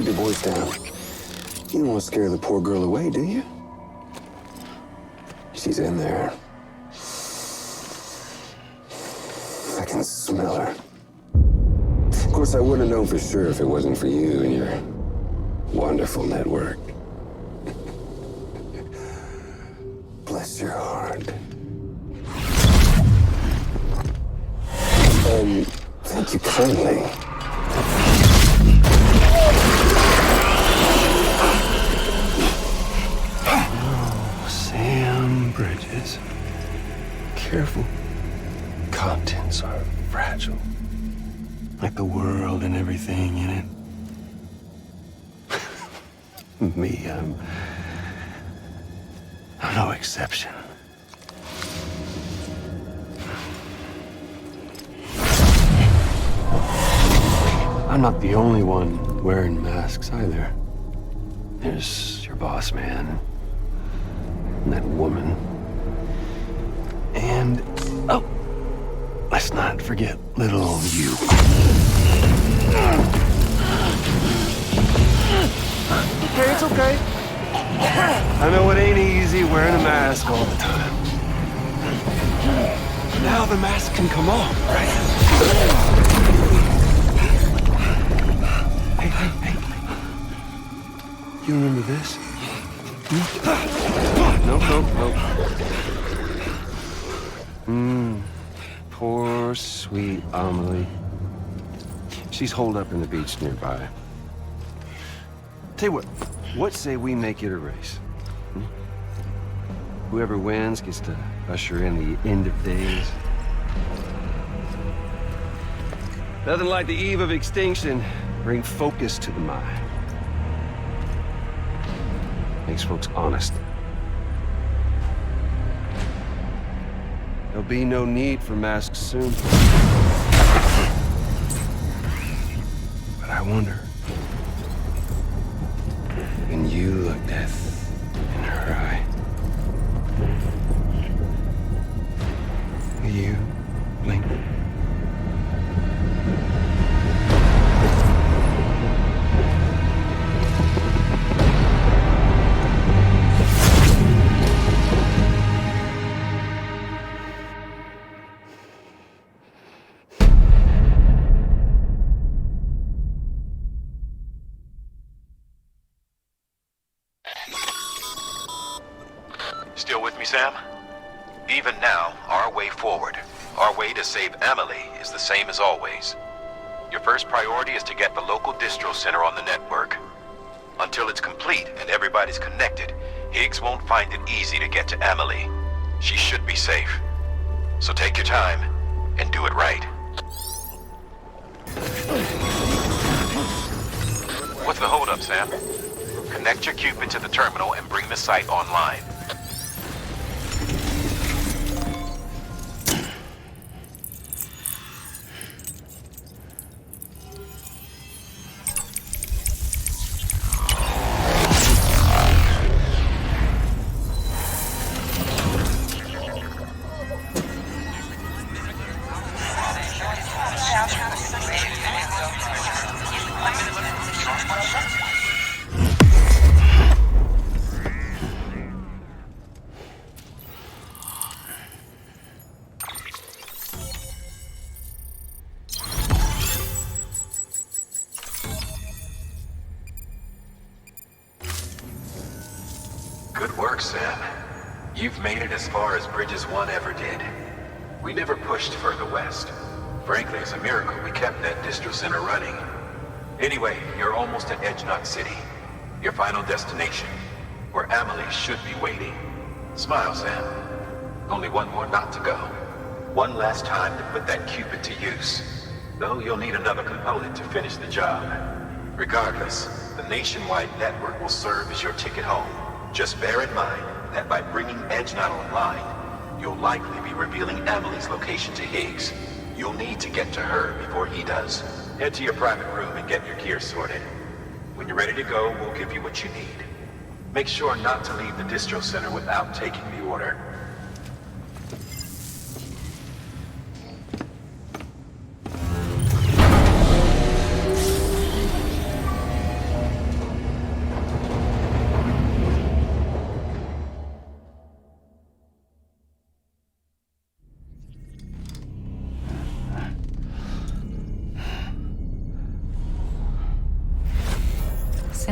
your voice down. You don't want to scare the poor girl away, do you? She's in there. I can smell her. Of course, I wouldn't have known for sure if it wasn't for you and your wonderful network. Bless your heart. Thank you kindly. Oh, Sam Bridges. Careful. Contents are fragile. Like the world and everything in it. Me, I'm no exception. I'm not the only one wearing masks either. There's your boss man, and that woman, and, oh, let's not forget little old you. Okay, it's okay. I know it ain't easy wearing a mask all the time. Now the mask can come off, right? Hey. You remember this? Nope. Poor, sweet Amelie. She's holed up in the beach nearby. Tell you what say we make it a race? Whoever wins gets to usher in the end of days. Nothing like the eve of extinction. Bring focus to the mind. Makes folks honest. There'll be no need for masks soon. But I wonder, when you look death in her eye, will you blink? Still with me, Sam? Even now, our way forward, our way to save Amelie is the same as always. Your first priority is to get the local distro center on the network. Until it's complete and everybody's connected, Higgs won't find it easy to get to Amelie. She should be safe. So take your time and do it right. What's the holdup, Sam? Connect your Cupid to the terminal and bring the site online. Good work, Sam. You've made it as far as Bridges 1 ever did. We never pushed further west. Frankly, it's a miracle we kept that distro center running. Anyway, you're almost at Edge Knot City, your final destination, where Amelie should be waiting. Smile, Sam. Only one more knot to go. One last time to put that Cupid to use. Though you'll need another component to finish the job. Regardless, the nationwide network will serve as your ticket home. Just bear in mind that by bringing Edge Knot online, you'll likely be revealing Amelie's location to Higgs. You'll need to get to her before he does. Head to your private room and get your gear sorted. When you're ready to go, we'll give you what you need. Make sure not to leave the distro center without taking the order.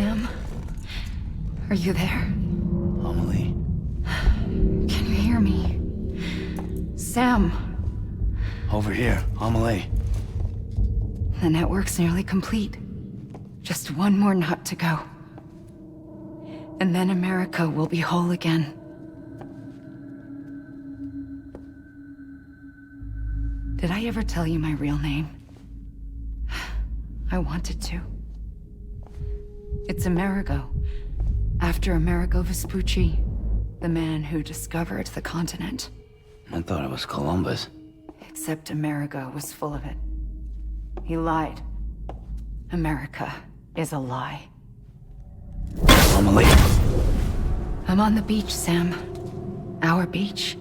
Sam? Are you there? Amelie. Can you hear me? Sam! Over here, Amelie. The network's nearly complete. Just one more nut to go. And then America will be whole again. Did I ever tell you my real name? I wanted to. It's Amerigo. After Amerigo Vespucci, the man who discovered the continent. I thought it was Columbus. Except Amerigo was full of it. He lied. America is a lie. Amelie. I'm on the beach, Sam. Our beach.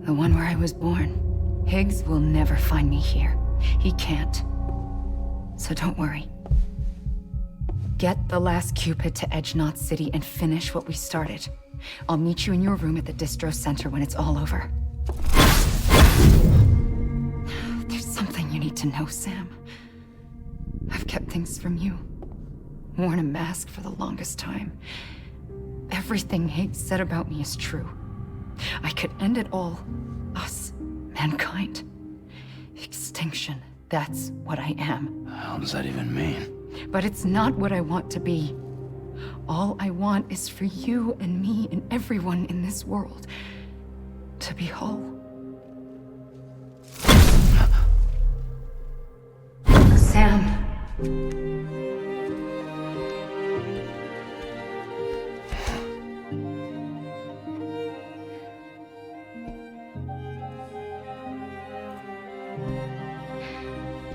The one where I was born. Higgs will never find me here. He can't. So don't worry. Get the last Cupid to Edge Knot City and finish what we started. I'll meet you in your room at the distro center when it's all over. There's something you need to know, Sam. I've kept things from you. Worn a mask for the longest time. Everything Higgs said about me is true. I could end it all. Us. Mankind. Extinction. That's what I am. How does that even mean? But it's not what I want to be. All I want is for you and me and everyone in this world to be whole. Sam.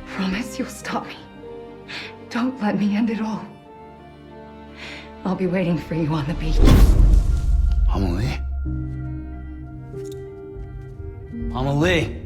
Promise you'll stop me. Don't let me end it all. I'll be waiting for you on the beach. Amelie? Amelie!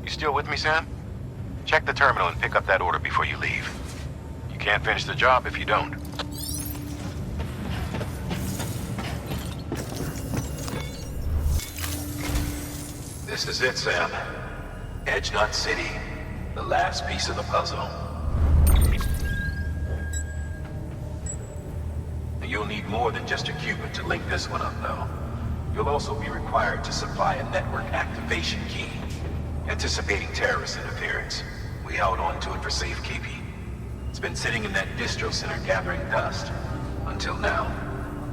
Still with me, Sam? Check the terminal and pick up that order before you leave. You can't finish the job if you don't. This is it, Sam. Edge Knot City. The last piece of the puzzle. You'll need more than just a Cupid to link this one up, though. You'll also be required to supply a network activation key. Anticipating terrorist interference, we held on to it for safekeeping. It's been sitting in that distro center gathering dust. Until now.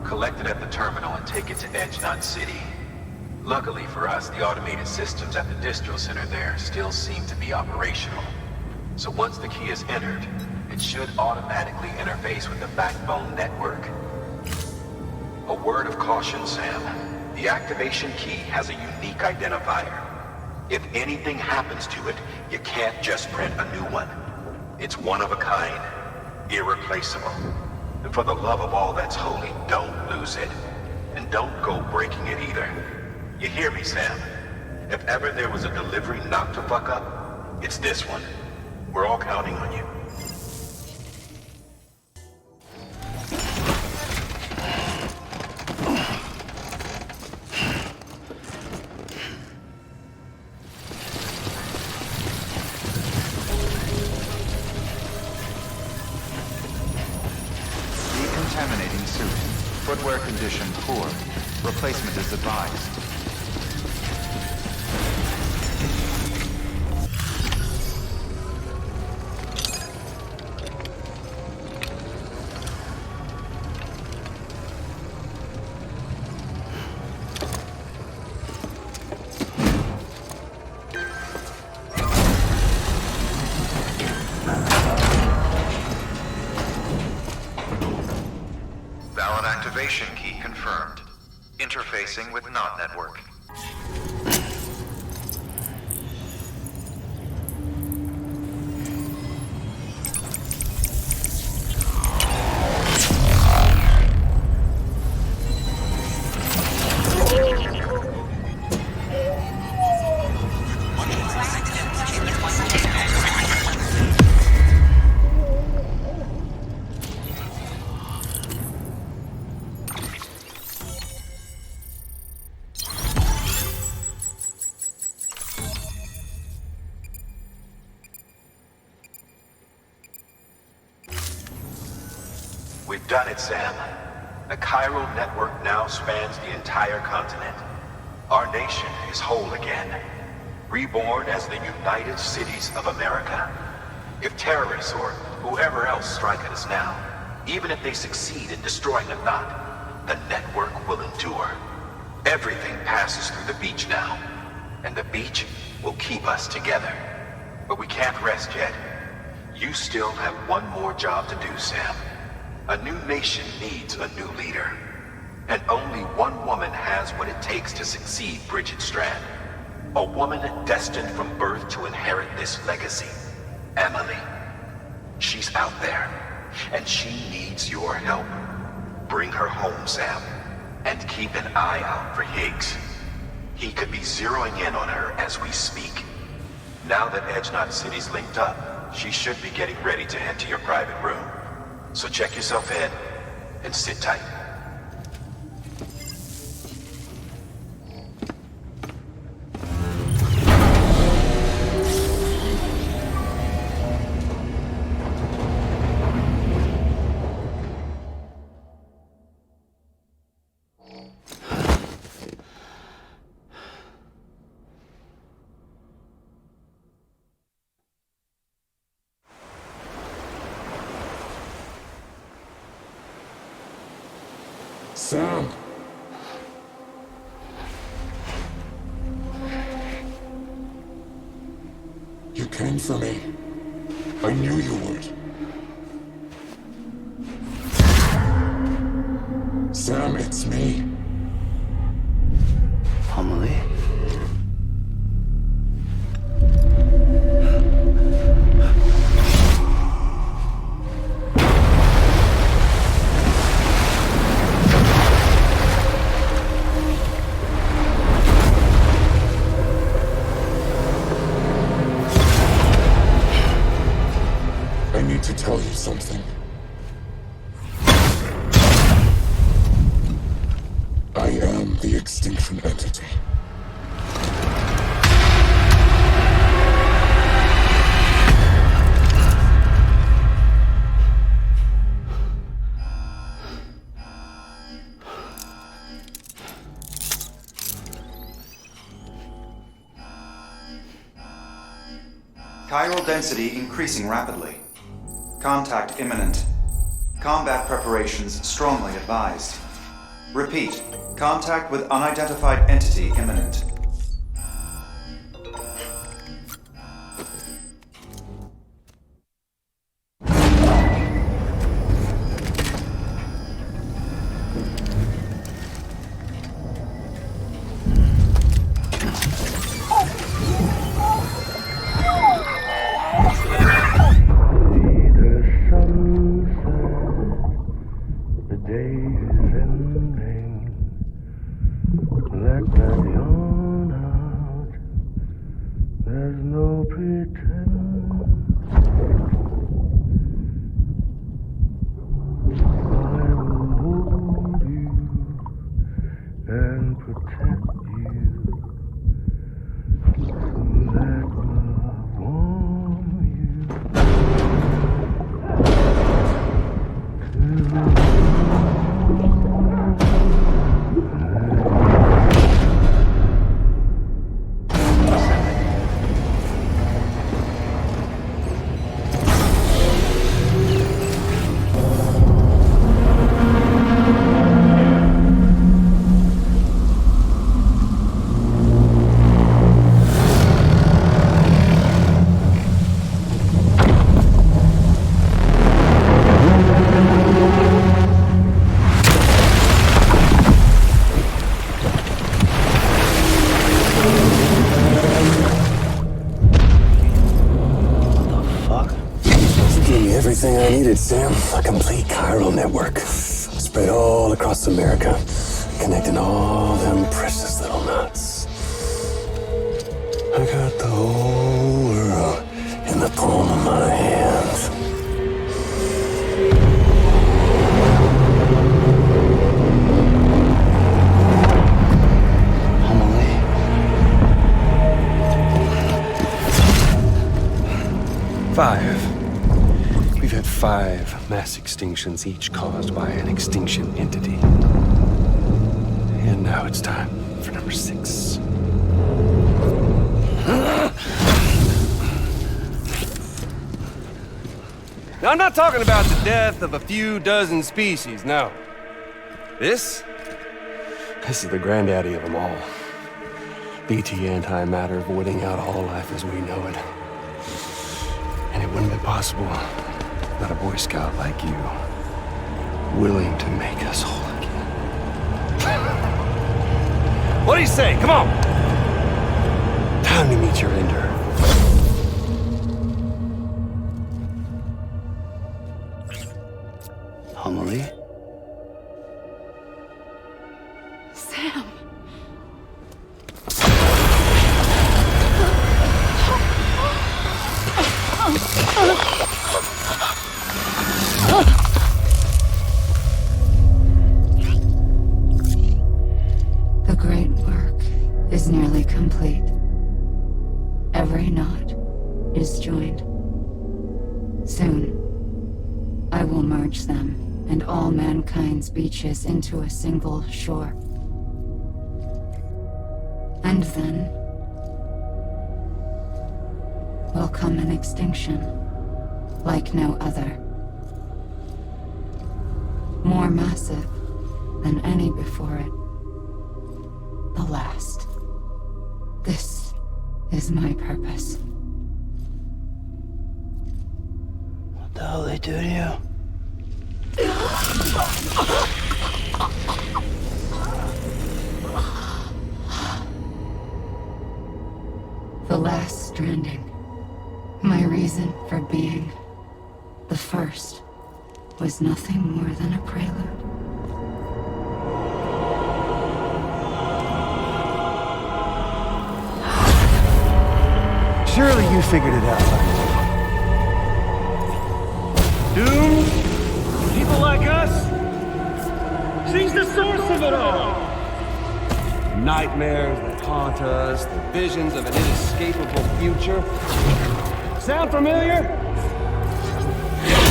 Collect it at the terminal and take it to Edge Knot City. Luckily for us, the automated systems at the distro center there still seem to be operational. So once the key is entered, it should automatically interface with the backbone network. A word of caution, Sam. The activation key has a unique identifier. If anything happens to it, you can't just print a new one. It's one of a kind, irreplaceable. And for the love of all that's holy, don't lose it. And don't go breaking it either. You hear me, Sam? If ever there was a delivery not to fuck up, it's this one. We're all counting on you. Decontaminating suit. Footwear condition poor. Replacement is advised. Valid activation key confirmed. Interfacing with NOT network. We've done it, Sam. The chiral network now spans the entire continent. Our nation is whole again, reborn as the United Cities of America. If terrorists or whoever else strike at us now, even if they succeed in destroying the knot, the network will endure. Everything passes through the beach now, and the beach will keep us together. But we can't rest yet. You still have one more job to do, Sam. A new nation needs a new leader. And only one woman has what it takes to succeed Bridget Strand. A woman destined from birth to inherit this legacy. Emily. She's out there, and she needs your help. Bring her home, Sam, and keep an eye out for Higgs. He could be zeroing in on her as we speak. Now that Edge Knot City's linked up, she should be getting ready to head to your private room. So check yourself in, and sit tight. Sam! You came for me. I knew you would. Sam, it's me. Amelie? To tell you something. I am the extinction entity. Chiral density increasing rapidly. Contact imminent. Combat preparations strongly advised. Repeat, contact with unidentified entity imminent. Let that young and protect you. So let love warm you. Everything I needed, Sam. A complete chiral network. Spread all across America. Connecting all them precious little knots. I got the whole world in the palm of my hand. We've had 5 mass extinctions, each caused by an extinction entity. And now it's time for number 6. Now, I'm not talking about the death of a few dozen species, no. This is the granddaddy of them all. BT antimatter voiding out all life as we know it. And it wouldn't be possible without a Boy Scout like you, willing to make us whole again. What do you say? Come on! Time to meet your ender. Amelie? Sam. The great work is nearly complete. Every knot is joined. Soon, I will merge them and all mankind's beaches into a single shore. And then will come an extinction like no other. More massive than any before it. The last. This is my purpose. What the hell they do to you? The last stranding. My reason for being. The first was nothing more than a prelude. Surely you figured it out by now. Doom? People like us? She's the source of it all! Nightmares that haunt us, the visions of an inescapable future. Sound familiar?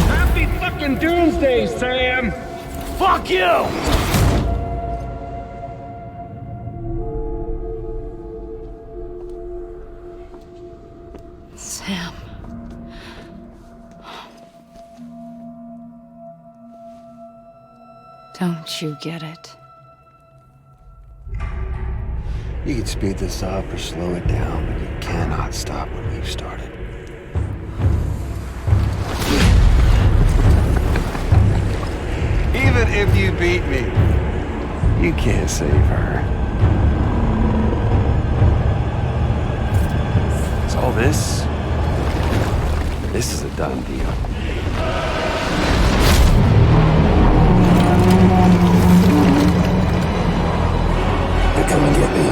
Happy fucking doomsday, Sam! Fuck you! Sam. Don't you get it? You can speed this up or slow it down, but you cannot stop what we've started. Even if you beat me, you can't save her. So all this is a done deal. They're coming to get me.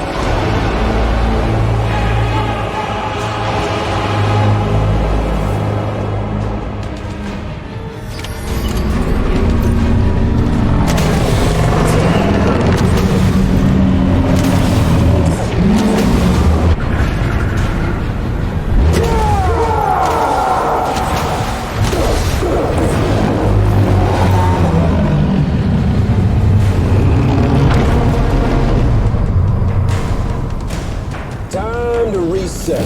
reset.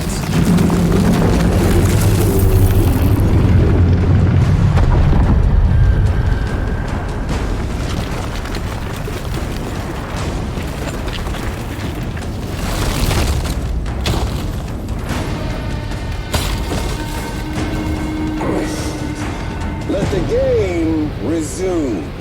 Let the game resume.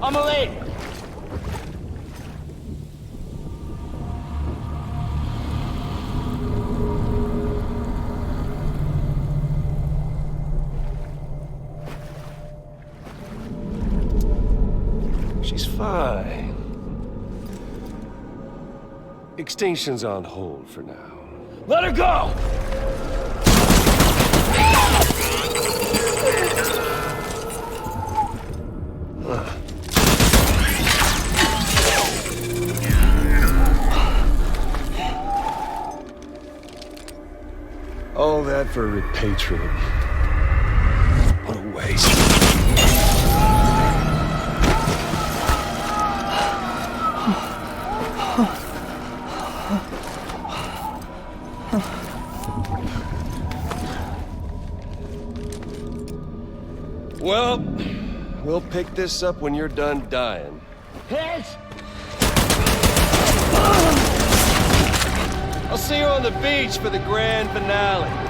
Amelie! She's fine. Extinction's on hold for now. Let her go! All that for repatriate. What a waste. Well, we'll pick this up when you're done dying. Heads! I'll see you on the beach for the grand finale.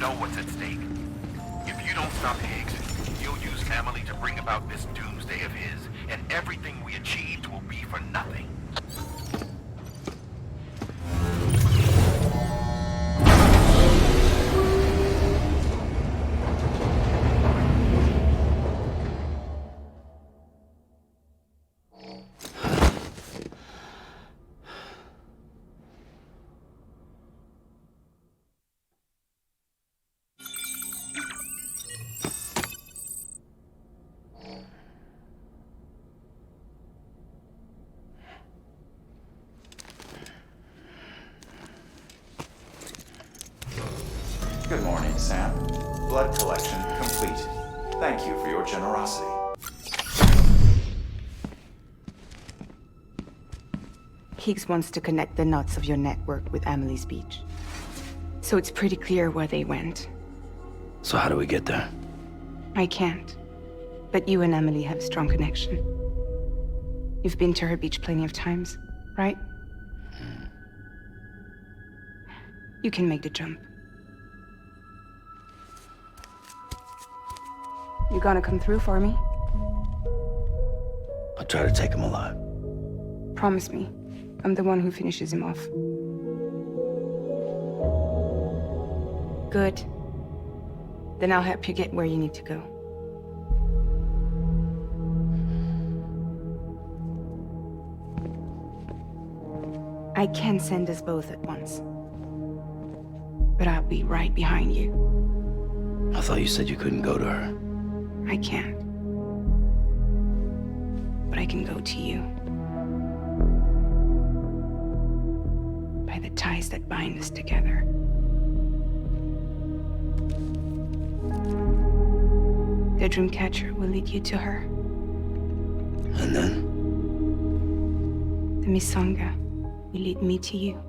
know what's at stake. If you don't stop Higgs, he'll use family to bring about this doomsday of his, and everything we achieved will be for nothing. Good morning, Sam. Blood collection complete. Thank you for your generosity. Higgs wants to connect the knots of your network with Amelie's beach. So it's pretty clear where they went. So how do we get there? I can't. But you and Emily have a strong connection. You've been to her beach plenty of times, right? You can make the jump. You gonna come through for me? I'll try to take him alive. Promise me. I'm the one who finishes him off. Good. Then I'll help you get where you need to go. I can send us both at once. But I'll be right behind you. I thought you said you couldn't go to her. I can't. But I can go to you. By the ties that bind us together. The Dreamcatcher will lead you to her. And then? The Misanga will lead me to you.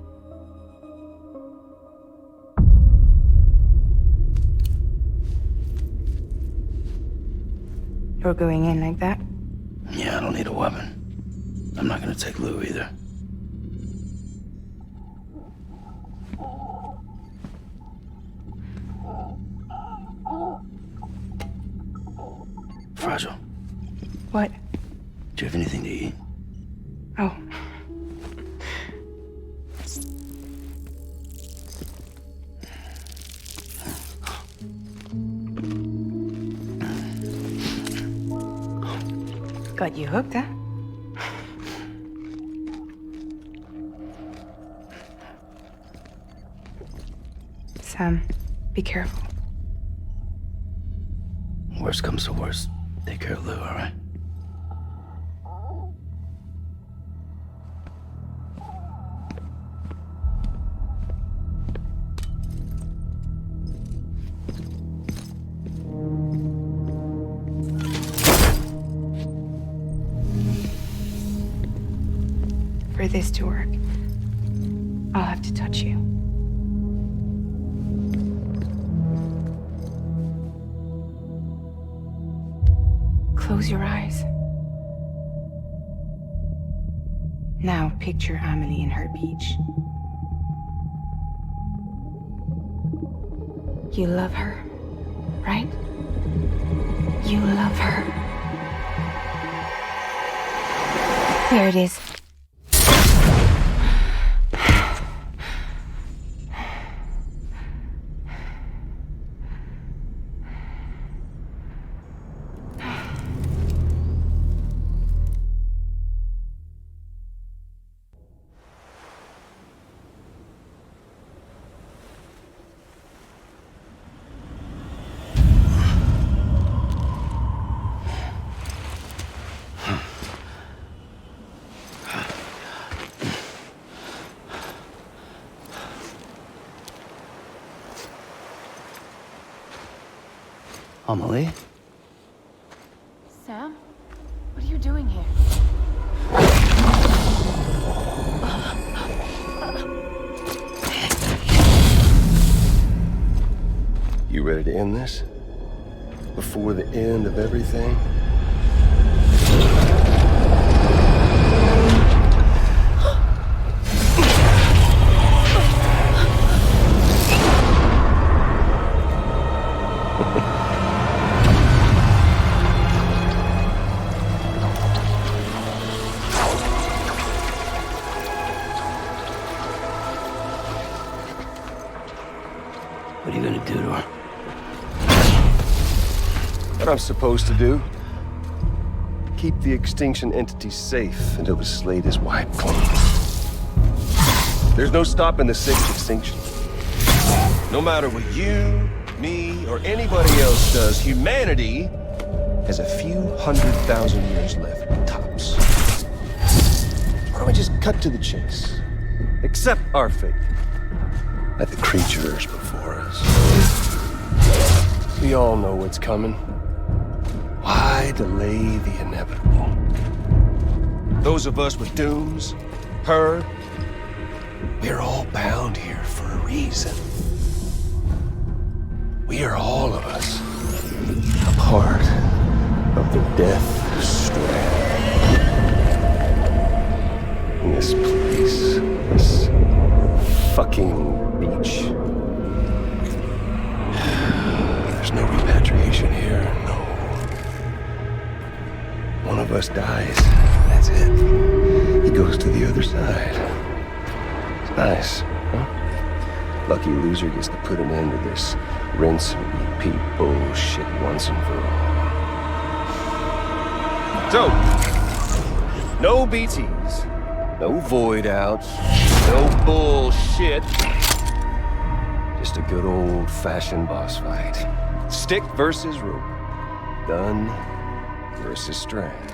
You're going in like that? Yeah, I don't need a weapon. I'm not gonna take Lou either. Fragile. What? Do you have anything to eat? Oh. Got you hooked, huh? Sam, be careful. Worst comes to worst. Take care of Lou, all right? For this to work, I'll have to touch you. Close your eyes. Now picture Amelie in her beach. You love her, right? You love her. There it is. Amelie? Sam? What are you doing here? You ready to end this? Before the end of everything? What are you gonna do to her? What I'm supposed to do? Keep the extinction entity safe until the slate is wiped clean. There's no stopping the sixth extinction. No matter what you, me, or anybody else does, humanity has a few 100,000 years left, tops. Why don't we just cut to the chase? Accept our fate. Like the creatures before us. We all know what's coming. Why delay the inevitable? Those of us with dooms, her, we're all bound here for a reason. We are all of us a part of the Death Strand. In this place, this fucking beach. There's no repatriation here, no. One of us dies, that's it. He goes to the other side. It's nice, huh? Lucky loser gets to put an end to this rinse and repeat bullshit once and for all. So, no BTs, no void outs, no bullshit. Just a good old-fashioned boss fight. Stick versus rope. Gun versus strand.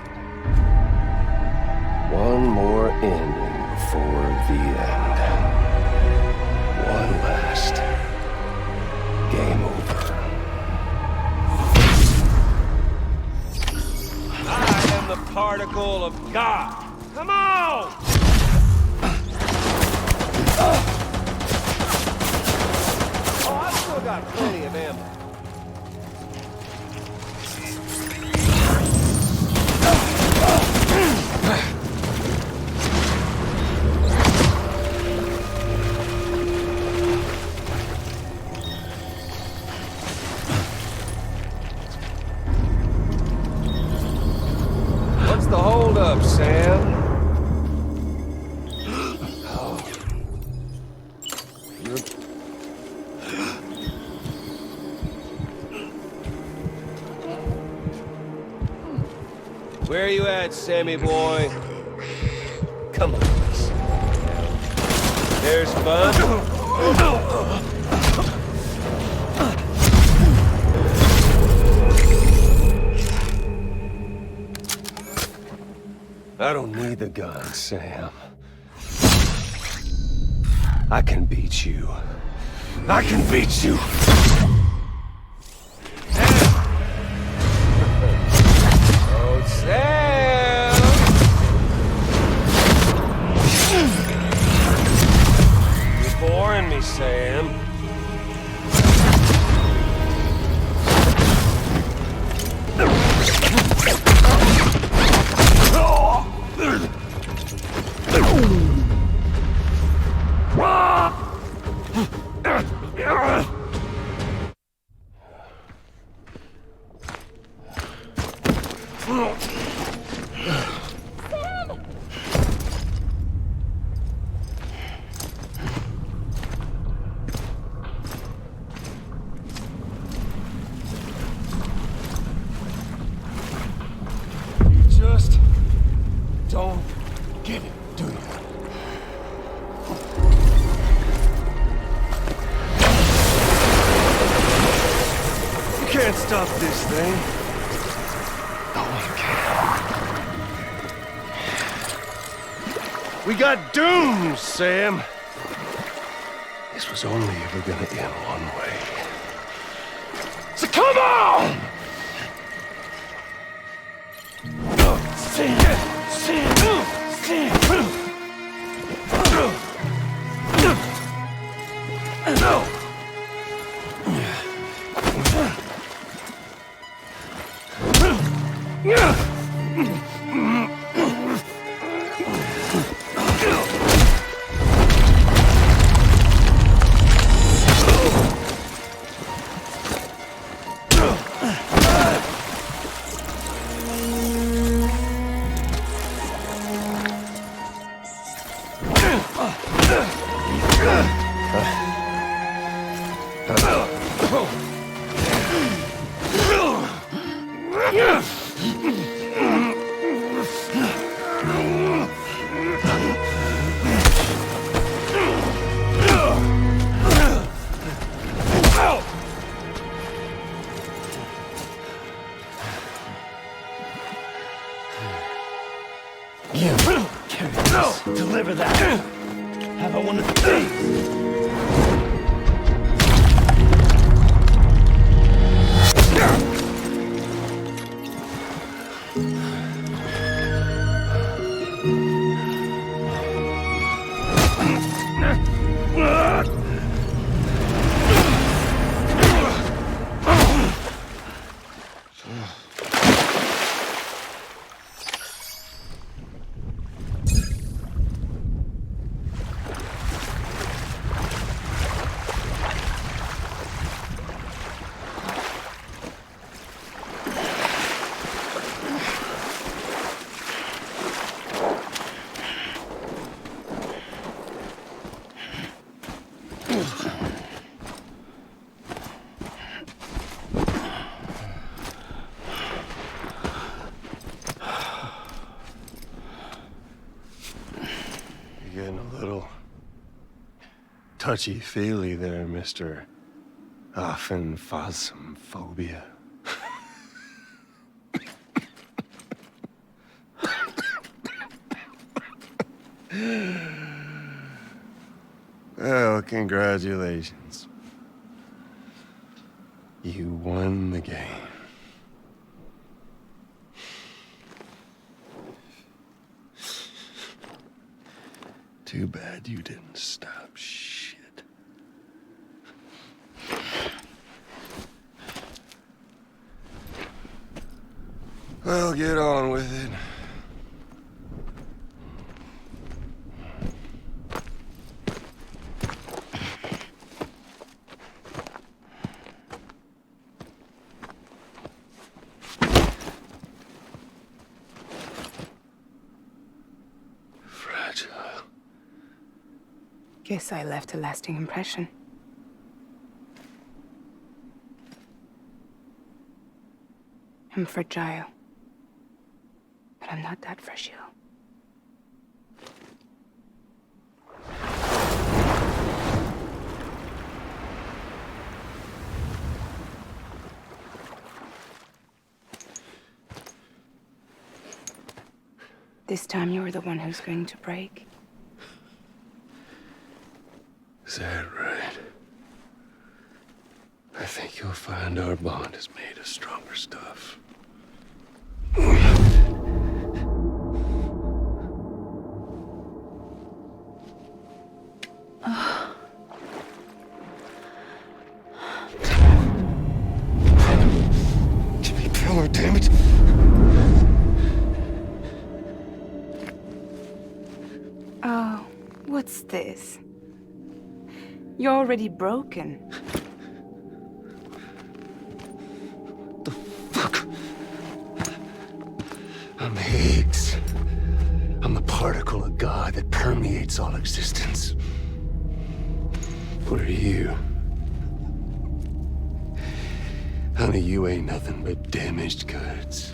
One more ending before the end. One last game over. I am the particle of God. Come on! Oh, I've still got plenty of ammo. What's the holdup, Sam? Where are you at, Sammy boy? Come on. There's fun. I don't need the gun, Sam. I can beat you. I can beat you. Oh, Sam! You're boring me, Sam. Just don't get it, do you? You can't stop this thing. No, you can't. We got doomed, Sam. This was only ever gonna end one way. So come on! You're getting a little touchy-feely there, Mr. Phasmophobia. Well, congratulations. You won the game. Too bad you didn't stop shit. Well, get on with it. Guess I left a lasting impression. I'm fragile. But I'm not that fragile. This time you're the one who's going to break. Is that right? I think you'll find our bond is made of stronger stuff. Jimmy Pillar, damn it! Oh, what's this? You're already broken. I'm Higgs. I'm the particle of God that permeates all existence. What are you? Honey, you ain't nothing but damaged goods.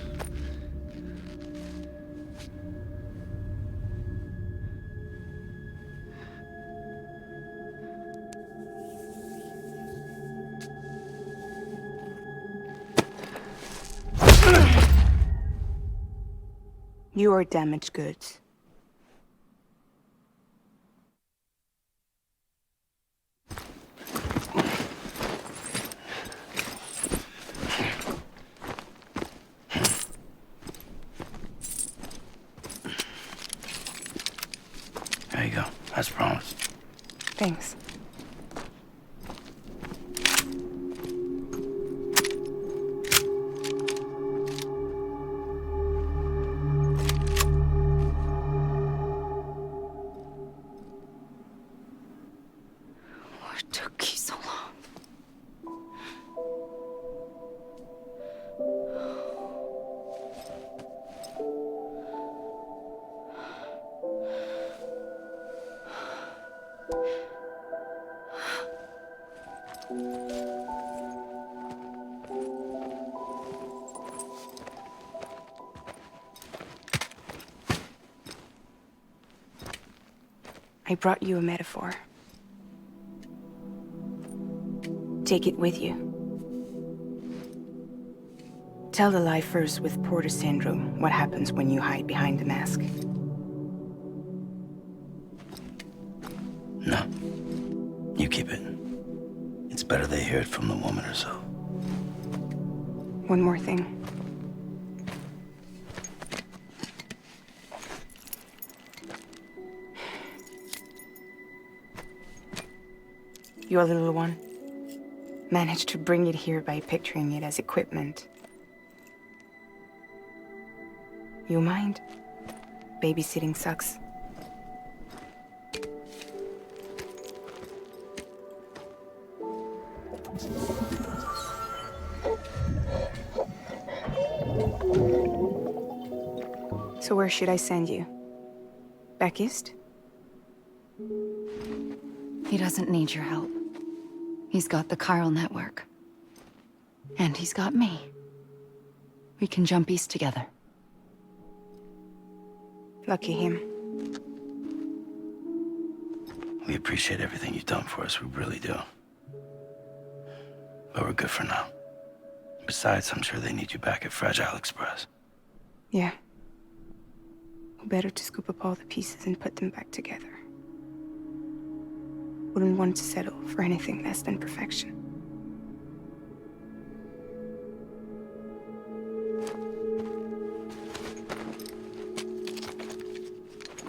You are damaged goods. There you go, as promised. Thanks. I brought you a metaphor. Take it with you. Tell the lifers with Porter syndrome what happens when you hide behind the mask. No. You keep it. It's better they hear it from the woman herself. One more thing. Your little one managed to bring it here by picturing it as equipment. You mind? Babysitting sucks. So where should I send you? Back east? He doesn't need your help. He's got the chiral network. And he's got me. We can jump east together. Lucky him. We appreciate everything you've done for us, we really do. But we're good for now. Besides, I'm sure they need you back at Fragile Express. Yeah. Better to scoop up all the pieces and put them back together. Wouldn't want to settle for anything less than perfection.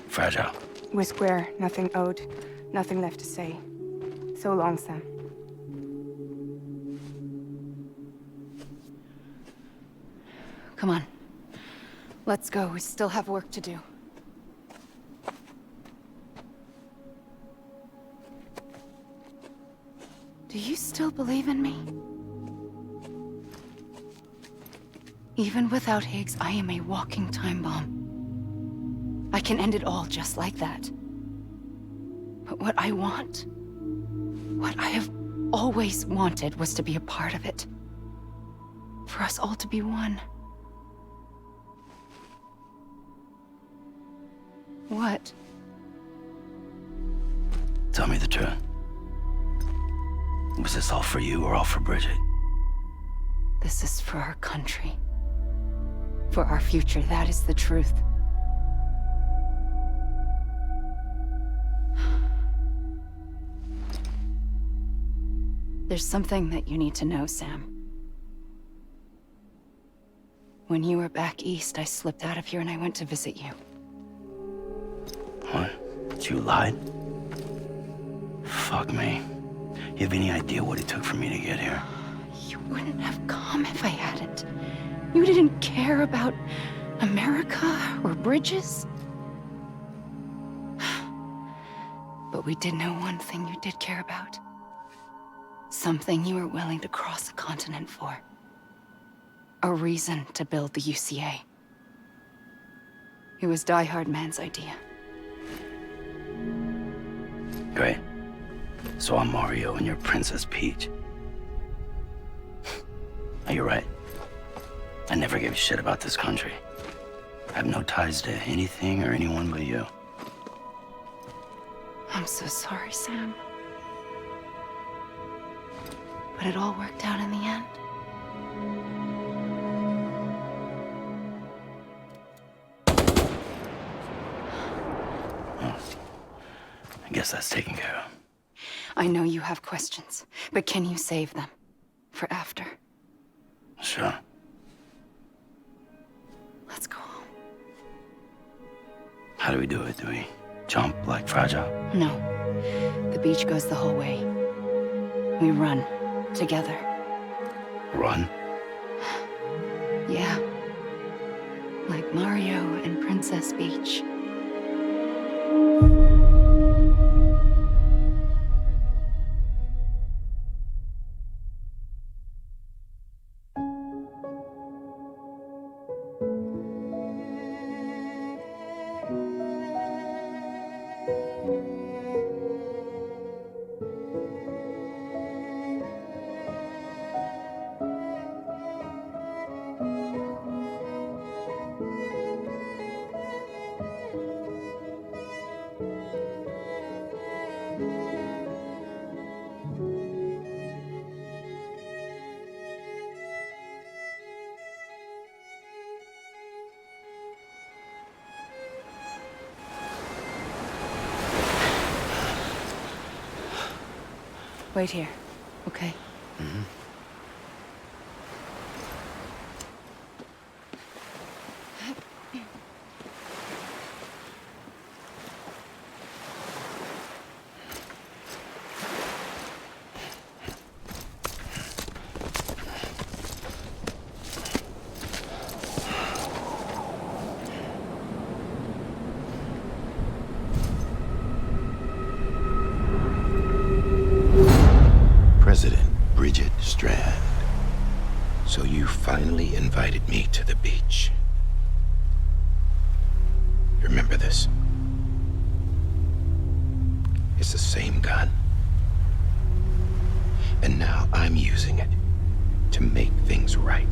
Fragile. We're square, nothing owed, nothing left to say. So long, Sam. Come on. Let's go. We still have work to do. Do you still believe in me? Even without Higgs, I am a walking time bomb. I can end it all just like that. But what I want, what I have always wanted, was to be a part of it. For us all to be one. What? Tell me the truth. Was this all for you or all for Bridget? This is for our country. For our future, that is the truth. There's something that you need to know, Sam. When you were back east, I slipped out of here and I went to visit you. What? You lied? Fuck me. You have any idea what it took for me to get here? You wouldn't have come if I hadn't. You didn't care about America or bridges. But we did know one thing you did care about. Something you were willing to cross a continent for. A reason to build the UCA. It was Die Hard Man's idea. Great. So I'm Mario and you're Princess Peach. Now, you're right. I never gave a shit about this country. I have no ties to anything or anyone but you. I'm so sorry, Sam. But it all worked out in the end. I guess that's taken care of. I know you have questions, but can you save them? For after? Sure. Let's go home. How do we do it? Do we jump like Fragile? No. The beach goes the whole way. We run. Together. Run? Yeah. Like Mario and Princess Peach. Wait here, okay? Mm-hmm. President Bridget Strand. So you finally invited me to the beach. Remember this? It's the same gun. And now I'm using it to make things right.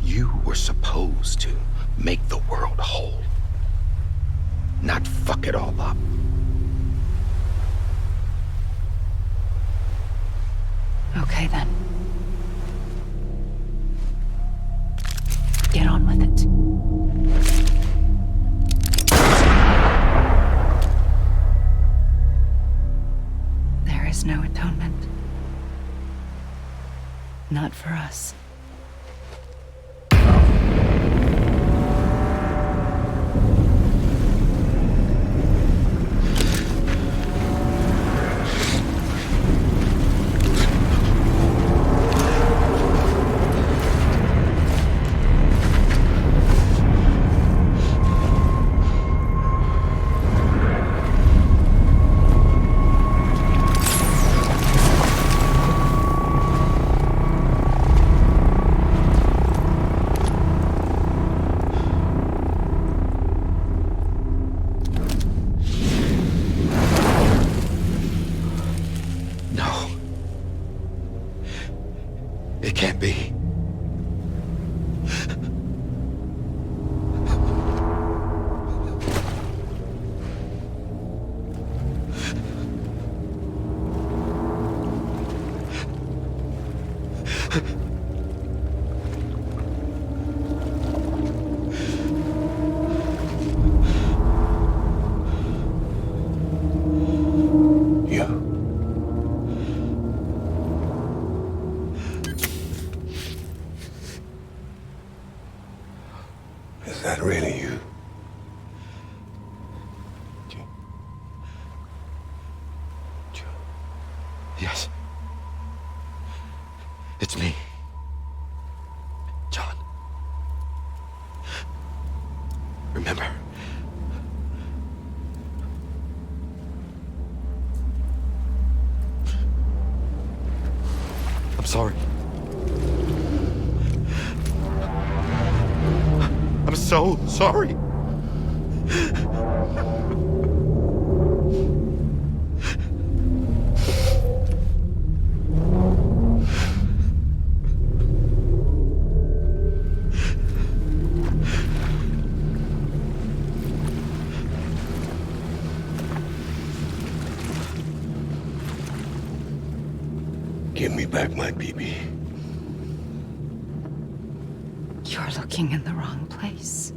You were supposed to make the world whole, not fuck it all up. Okay, then. Get on with it. There is no atonement. Not for us. It can't be. Is that really you? Yes. It's me. John. Remember. I'm sorry. I'm so sorry. Give me back my BB. You're looking in the wrong place.